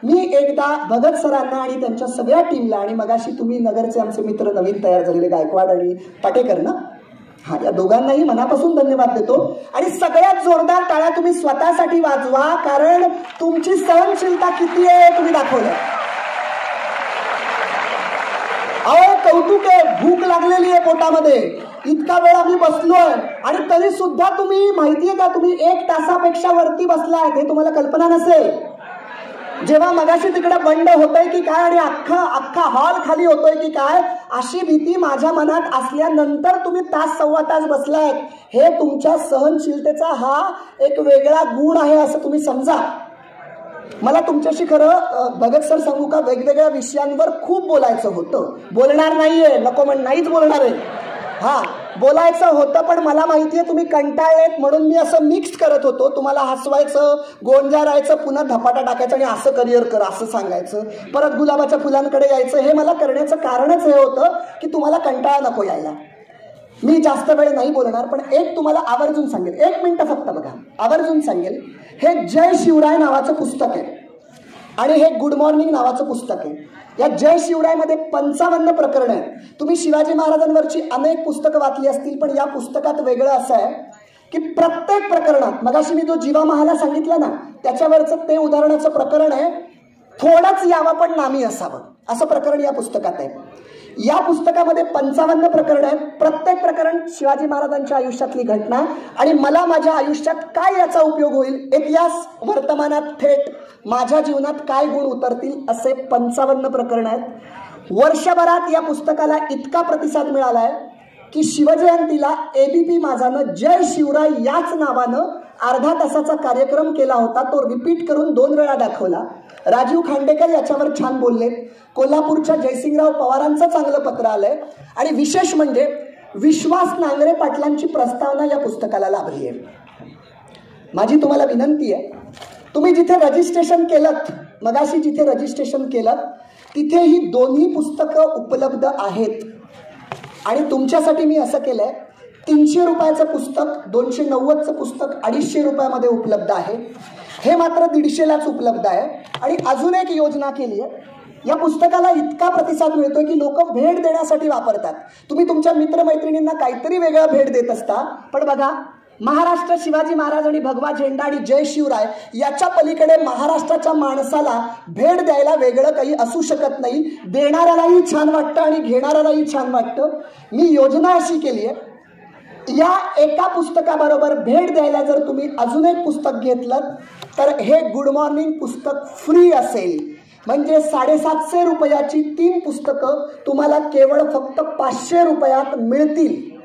मी एकदा भगत सरांना आणि त्यांच्या सगळ्या टीमला आणि मगाशी तुम्ही नगरचे आमचे मित्र नवीन तयार झालेले गायकवाड आणि पाटेकर ना, या दोघांनाही मनापासून धन्यवाद देतो. आणि सगळ्यात जोरदार टाळ्या तुम्ही स्वतःसाठी वाजवा, कारण तुमची सहनशीलता किती आहे तुम्ही दाखवलं. अहो कौतुक आहे. भूक लागलेली आहे पोटामध्ये, इतका वेळ आम्ही बसलोय आणि तरी सुद्धा तुम्ही माहितीये का तुम्ही 1 तासापेक्षा वरती बसलाय. हे तुम्हाला कल्पना नसेल. जेव्हा मगाशी तिकडे बंड होतंय की काय आणि अख्खा हॉल खाली होतोय की काय अशी भीती माझ्या मनात असल्यानंतर तुम्ही 1-1.25 तास बसलाय. हे तुमच्या सहनशीलतेचा हा एक वेगळा गुण आहे असं तुम्ही समजा. मला तुमच्याशी खरं भगत सर सांगू का, वेगवेगळ्या विषयांवर खूप बोलायचं होतं. बोलणार नाहीये, नको नाहीच बोलणार आहे. बोलायचं होतं पण मला माहितीये तुम्ही कंटाळलेत म्हणून मी असं मिक्स करत होतो. तुम्हाला हसवायचं, गोंजारायचं, पुन्हा धपाटा टाकायचं आणि असं करिअर कर असं सांगायचं, परत गुलाबाच्या फुलांकडे यायचं. हे मला करण्याचं कारणच हे होतं की तुम्हाला कंटाळा नको यायला. मी जास्त वेळ नाही बोलणार पण एक तुम्हाला आवर्जून सांगेल, 1 मिनिट फक्त बघा, आवर्जून सांगेल. हे जय शिवराय नावाचं पुस्तक आहे आणि हे गुड मॉर्निंग नावाचं पुस्तक आहे. या जय शिवरायमध्ये 55 प्रकरणं आहेत. तुम्ही शिवाजी महाराजांवरची अनेक पुस्तकं वाचली असतील पण या पुस्तकात वेगळं असं आहे की प्रत्येक प्रकरणात, मगाशी मी जो जीवा महाला सांगितला ना त्याच्यावरचं ते उदाहरणाचं प्रकरण आहे, थोडंच यावं पण नामी असावं असं प्रकरण या पुस्तकात आहे. या पुस्तकामध्ये 55 प्रकरण आहेत. प्रत्येक प्रकरण शिवाजी महाराजांच्या आयुष्यातली घटना आणि मला माझ्या आयुष्यात काय याचा उपयोग होईल, इतिहास वर्तमानात थेट माझ्या जीवनात काय गुण उतरतील असे 55 प्रकरण आहेत. वर्षभरात या पुस्तकाला इतका प्रतिसाद मिळाला आहे की शिवजयंतीला ABP माझानं जय शिवराय याच नावानं अर्धा तासाचा कार्यक्रम केला होता. तो रिपीट करून 2 वेळा दाखवला. राजीव खांडेकर याच्यावर छान बोलले. कोल्हापूरच्या जयसिंगराव पवारांचं चांगलं पत्र आलंय आणि विशेष म्हणजे विश्वास नांगरे पाटलांची प्रस्तावना या पुस्तकाला लाभली आहे. माझी तुम्हाला विनंती आहे, तुम्ही जिथे रजिस्ट्रेशन केलं, मगाशी जिथे रजिस्ट्रेशन केलं तिथे ही दोन्ही पुस्तकं उपलब्ध आहेत. आणि तुमच्यासाठी मी असं केलंय, 300 रुपयाचं पुस्तक, 290चं पुस्तक 250 रुपयामध्ये उपलब्ध आहे. हे मात्र 150लाच उपलब्ध आहे. आणि अजून एक योजना केली आहे. या पुस्तकाला इतका प्रतिसाद मिळतोय की लोक भेट देण्यासाठी वापरतात. तुम्ही तुमच्या मित्रमैत्रिणींना काहीतरी वेगळा भेट देत असता पण बघा महाराष्ट्र शिवाजी महाराज आणि भगवा झेंडा आणि जय शिवराय याच्या पलीकडे महाराष्ट्राच्या माणसाला भेट द्यायला वेगळं काही असू शकत नाही. देणाऱ्यालाही छान वाटतं आणि घेणाऱ्यालाही छान वाटतं. मी योजना अशी केली आहे, या एका पुस्तकाबरोबर भेट द्यायला जर तुम्ही अजून एक पुस्तक घेतलं तर हे गुड मॉर्निंग पुस्तक फ्री असेल. म्हणजे 750 रुपयाची 3 पुस्तकं तुम्हाला केवळ फक्त 500 रुपयात मिळतील.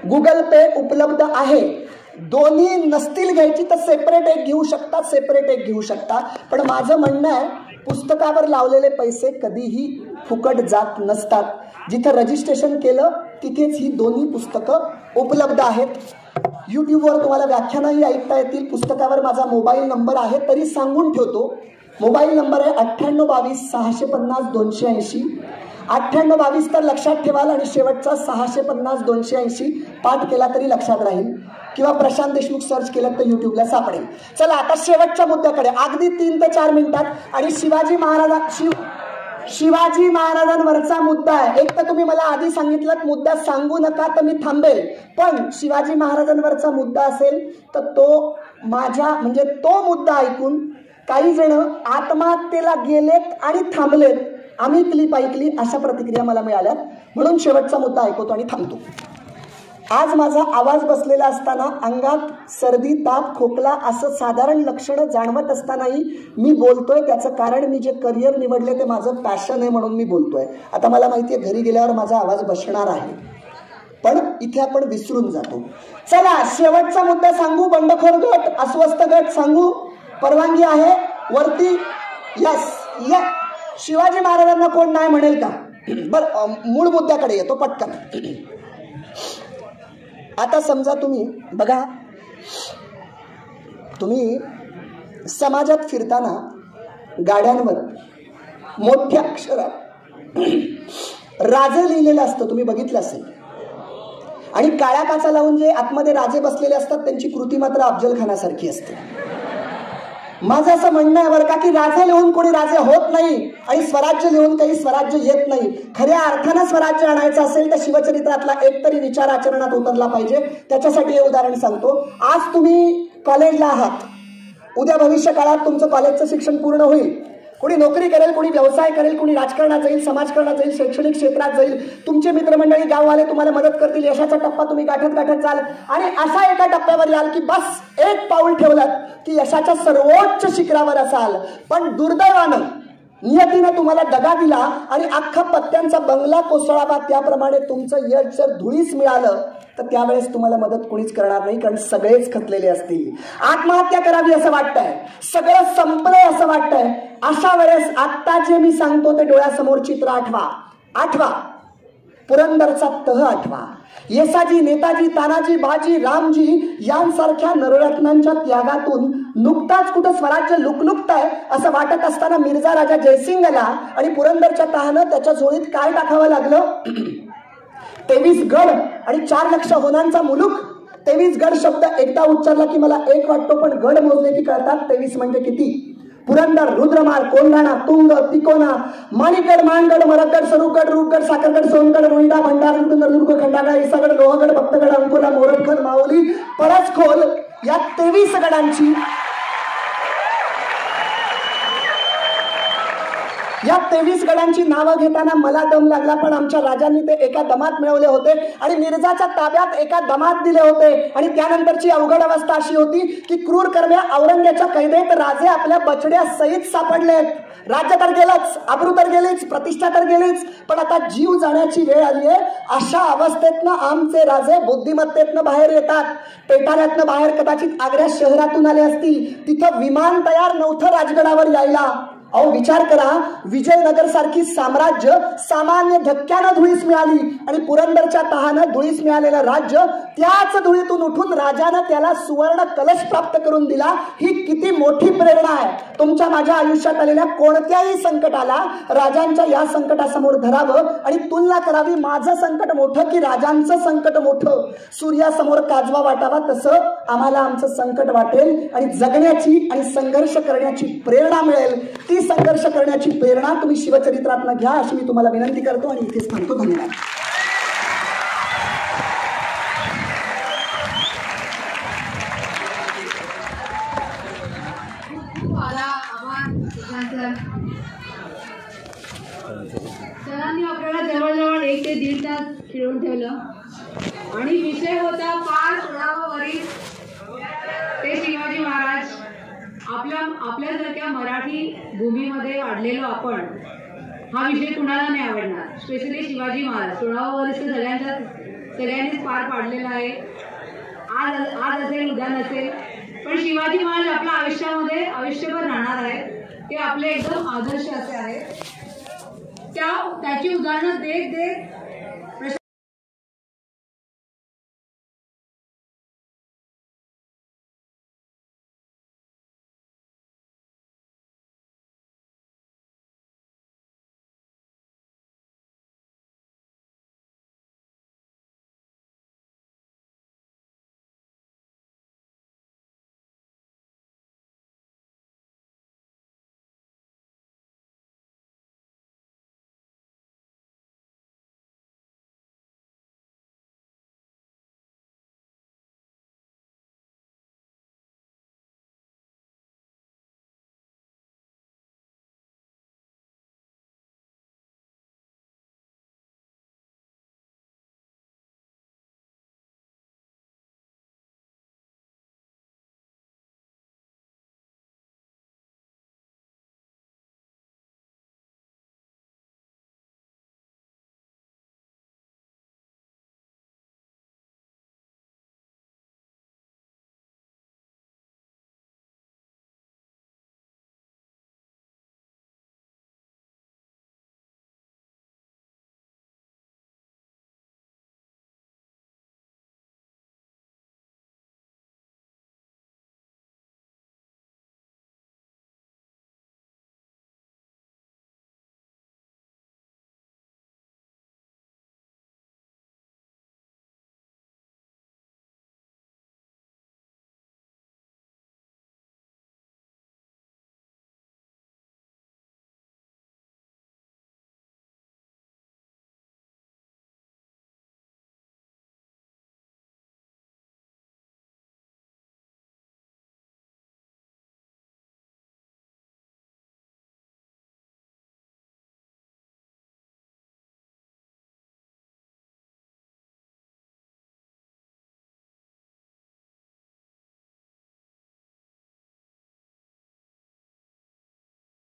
गुगल पे उपलब्ध आहे. दोन्ही नसतील घ्यायची तर सेपरेट एक घेऊ शकता, सेपरेट एक घेऊ शकता. पण माझं म्हणणं आहे, पुस्तकावर लावलेले पैसे कधीही फुकट जात नसतात. जिथं रजिस्ट्रेशन केलं तिथेच ही दोन्ही पुस्तकं उपलब्ध आहेत. यूट्यूबवर तुम्हाला व्याख्यानंही ऐकता येतील. पुस्तकावर माझा मोबाईल नंबर आहे, तरी सांगून ठेवतो. मोबाईल नंबर आहे 9822 650 280. 9822 तर लक्षात ठेवाल आणि शेवटचा 650 280 पाठ केला तरी लक्षात राहील. किंवा प्रशांत देशमुख सर्च केलं तर यूट्यूबला सापडेल. चला आता शेवटच्या मुद्द्याकडे, अगदी 3 ते 4 मिनिटात. आणि शिवाजी महाराजांवरचा मुद्दा आहे. एक तर तुम्ही मला आधी सांगितलं मुद्दा सांगू नका तर मी थांबेल, पण शिवाजी महाराजांवरचा मुद्दा असेल तर तो माझ्या म्हणजे तो मुद्दा ऐकून काही जण आत्महत्येला गेलेत आणि थांबलेत. आम्ही क्लिप ऐकली अशा प्रतिक्रिया मला मिळाल्या, म्हणून शेवटचा मुद्दा ऐकवतो आणि थांबतो. आज माझा आवाज बसलेला असताना अंगात सर्दी, ताप, खोकला असं साधारण लक्षणं जाणवत असतानाही मी बोलतोय. त्याचं कारण मी जे करिअर निवडले ते माझं पॅशन आहे म्हणून मी बोलतोय. आता मला माहिती आहे घरी गेल्यावर माझा आवाज बसणार आहे, पण इथे आपण विसरून जातो. चला शेवटचा मुद्दा सांगू. बंडखोर गट, अस्वस्थ गट सांगू, परवानगी आहे वरती? यस. शिवाजी महाराजांना कोण नाही म्हणेल का? बरं, मूळ मुद्द्याकडे येतो पटकन. आता समजा तुम्ही बघा, तुम्ही समाजात फिरताना गाड्यांवर मोठ्या अक्षरात राजे लिहिलेलं असतं, तुम्ही बघितलं असेल. आणि काळ्या काचा लावून जे आतमध्ये राजे बसलेले असतात त्यांची कृती मात्र अफजल खानासारखी असते. माझं असं म्हणणं आहे बरं का, की राजे लिहून कोणी राजे होत नाही आणि स्वराज्य लिहून काही स्वराज्य येत नाही. खऱ्या अर्थानं स्वराज्य आणायचं असेल तर शिवचरित्रातला एक तरी विचार आचरणात उतरला पाहिजे. त्याच्यासाठी हे उदाहरण सांगतो. आज तुम्ही कॉलेजला आहात, उद्या भविष्य काळात तुमचं कॉलेजचं शिक्षण पूर्ण होईल. कोणी नोकरी करेल, कोणी व्यवसाय करेल, कोणी राजकारणात जाईल, समाजकारणात जाईल, शैक्षणिक क्षेत्रात जाईल. तुमचे मित्रमंडळी, गाववाले तुम्हाला मदत करतील. यशाचा टप्पा तुम्ही गाठत गाठत जाल आणि अशा एका टप्प्यावर याल की बस एक पाऊल ठेवलं की यशाच्या सर्वोच्च शिखरावर असाल. पण दुर्दैवानं नियतीनं तुम्हाला दगा दिला आणि अख्खा पत्त्यांचा बंगला कोसळावा, त्याप्रमाणे तुमचं यश जर धुळीस मिळालं तर त्यावेळेस तुम्हाला मदत कोणीच करणार नाही, कारण सगळेच खचलेले असतील. आत्महत्या करावी असं वाटतंय, सगळं संपलंय असं वाटतंय. अशा वेळेस आत्ता जे मी सांगतो ते डोळ्यासमोर चित्र आठवा. पुरंदरचा तह आठवा. येसाजी, नेताजी, तानाजी, बाजी, रामजी यांसारख्या नररत्नांच्या त्यागातून नुकताच कुठं स्वराज्य लुकलुकतंय असं वाटत असताना मिर्झा राजा जयसिंगला आणि पुरंदरच्या तहानं त्याच्या झोळीत काय टाकावं लागलं? 23 गड आणि 4 लक्ष होनांचा मुलूक. 23 गड शब्द एकदा उच्चारला की मला एक वाटतो, पण गड मोजले की कळतात 23 म्हणजे किती. पुरंदर, रुद्रमाळ, कोंढाणा, तुंग, तिकोना, माणिकगड, मानगड, मरगड, सरुगड, रूपगड, साखरगड, सोनगड, रोहिडा, भंडार, नंदुरबार, खंडागड, इसागड, लोहगड, भक्तगड, अंकोला, मोरखड, माऊली, परसखोल या 23 गडांची या 23 गडांची नावं घेताना मला दम लागला, पण आमच्या राजांनी ते एका दमात मिळवले होते आणि मिर्झाच्या ताब्यात एका दमात दिले होते. आणि त्यानंतरची अवघड अवस्था अशी होती की क्रूर कर्म्या औरंग्याच्या कैदेत राजे आपल्या बछड्या सहित सापडलेत. राज्य तर गेलंच, आबरू तर गेलीच, प्रतिष्ठा तर गेलीच, पण आता जीव जाण्याची वेळ आली आहे. अशा अवस्थेतनं आमचे राजे बुद्धिमत्तेतनं बाहेर येतात. पेटाऱ्यातनं बाहेर कदाचित आग्रा शहरातून आले असतील. तिथं विमान तयार नव्हतं राजगडावर यायला. अहो विचार करा, विजयनगर सारखी साम्राज्य सामान्य धक्क्यानं धुळीस मिळाली आणि पुरंदरच्या तहानं धुळीस मिळालेलं राज्य त्याच धुळीतून उठून राजानं त्याला सुवर्ण कलश प्राप्त करून दिला. ही किती मोठी प्रेरणा आहे. तुमच्या माझ्या आयुष्यात आलेल्या कोणत्याही संकटाला राजांच्या या संकटासमोर धरावं आणि तुलना करावी. माझं संकट मोठं की राजांचं संकट मोठं. सूर्यासमोर काजवा वाटावा तसं आम्हाला आमचं संकट वाटेल आणि जगण्याची आणि संघर्ष करण्याची प्रेरणा मिळेल. ती संघर्ष करण्याची प्रेरणा तुम्ही शिवचरित्रातनं घ्या अशी मी तुम्हाला विनंती करतो आणि इथेच थांबतो. धन्यवाद. अण्णांनी आपल्याला जवळजवळ 1 ते 1.5 तास खेळून ठेवलं आणि विषय होता पार तोडावावरील ते शिवाजी महाराज. आपल्यासारख्या मराठी भूमीमध्ये वाढलेलो आपण, हा विषय कुणाला नाही आवडणार. स्पेशली शिवाजी महाराज तोडावावरील सगळ्यांनीच पार पाडलेला आहे. आज असेल उद्या नसेल, पण शिवाजी महाराज आपल्या आयुष्यामध्ये आयुष्यभर राहणार आहे. ते आपले एकदम आदर्श असे आहेत. त्याची उदाहरणं देत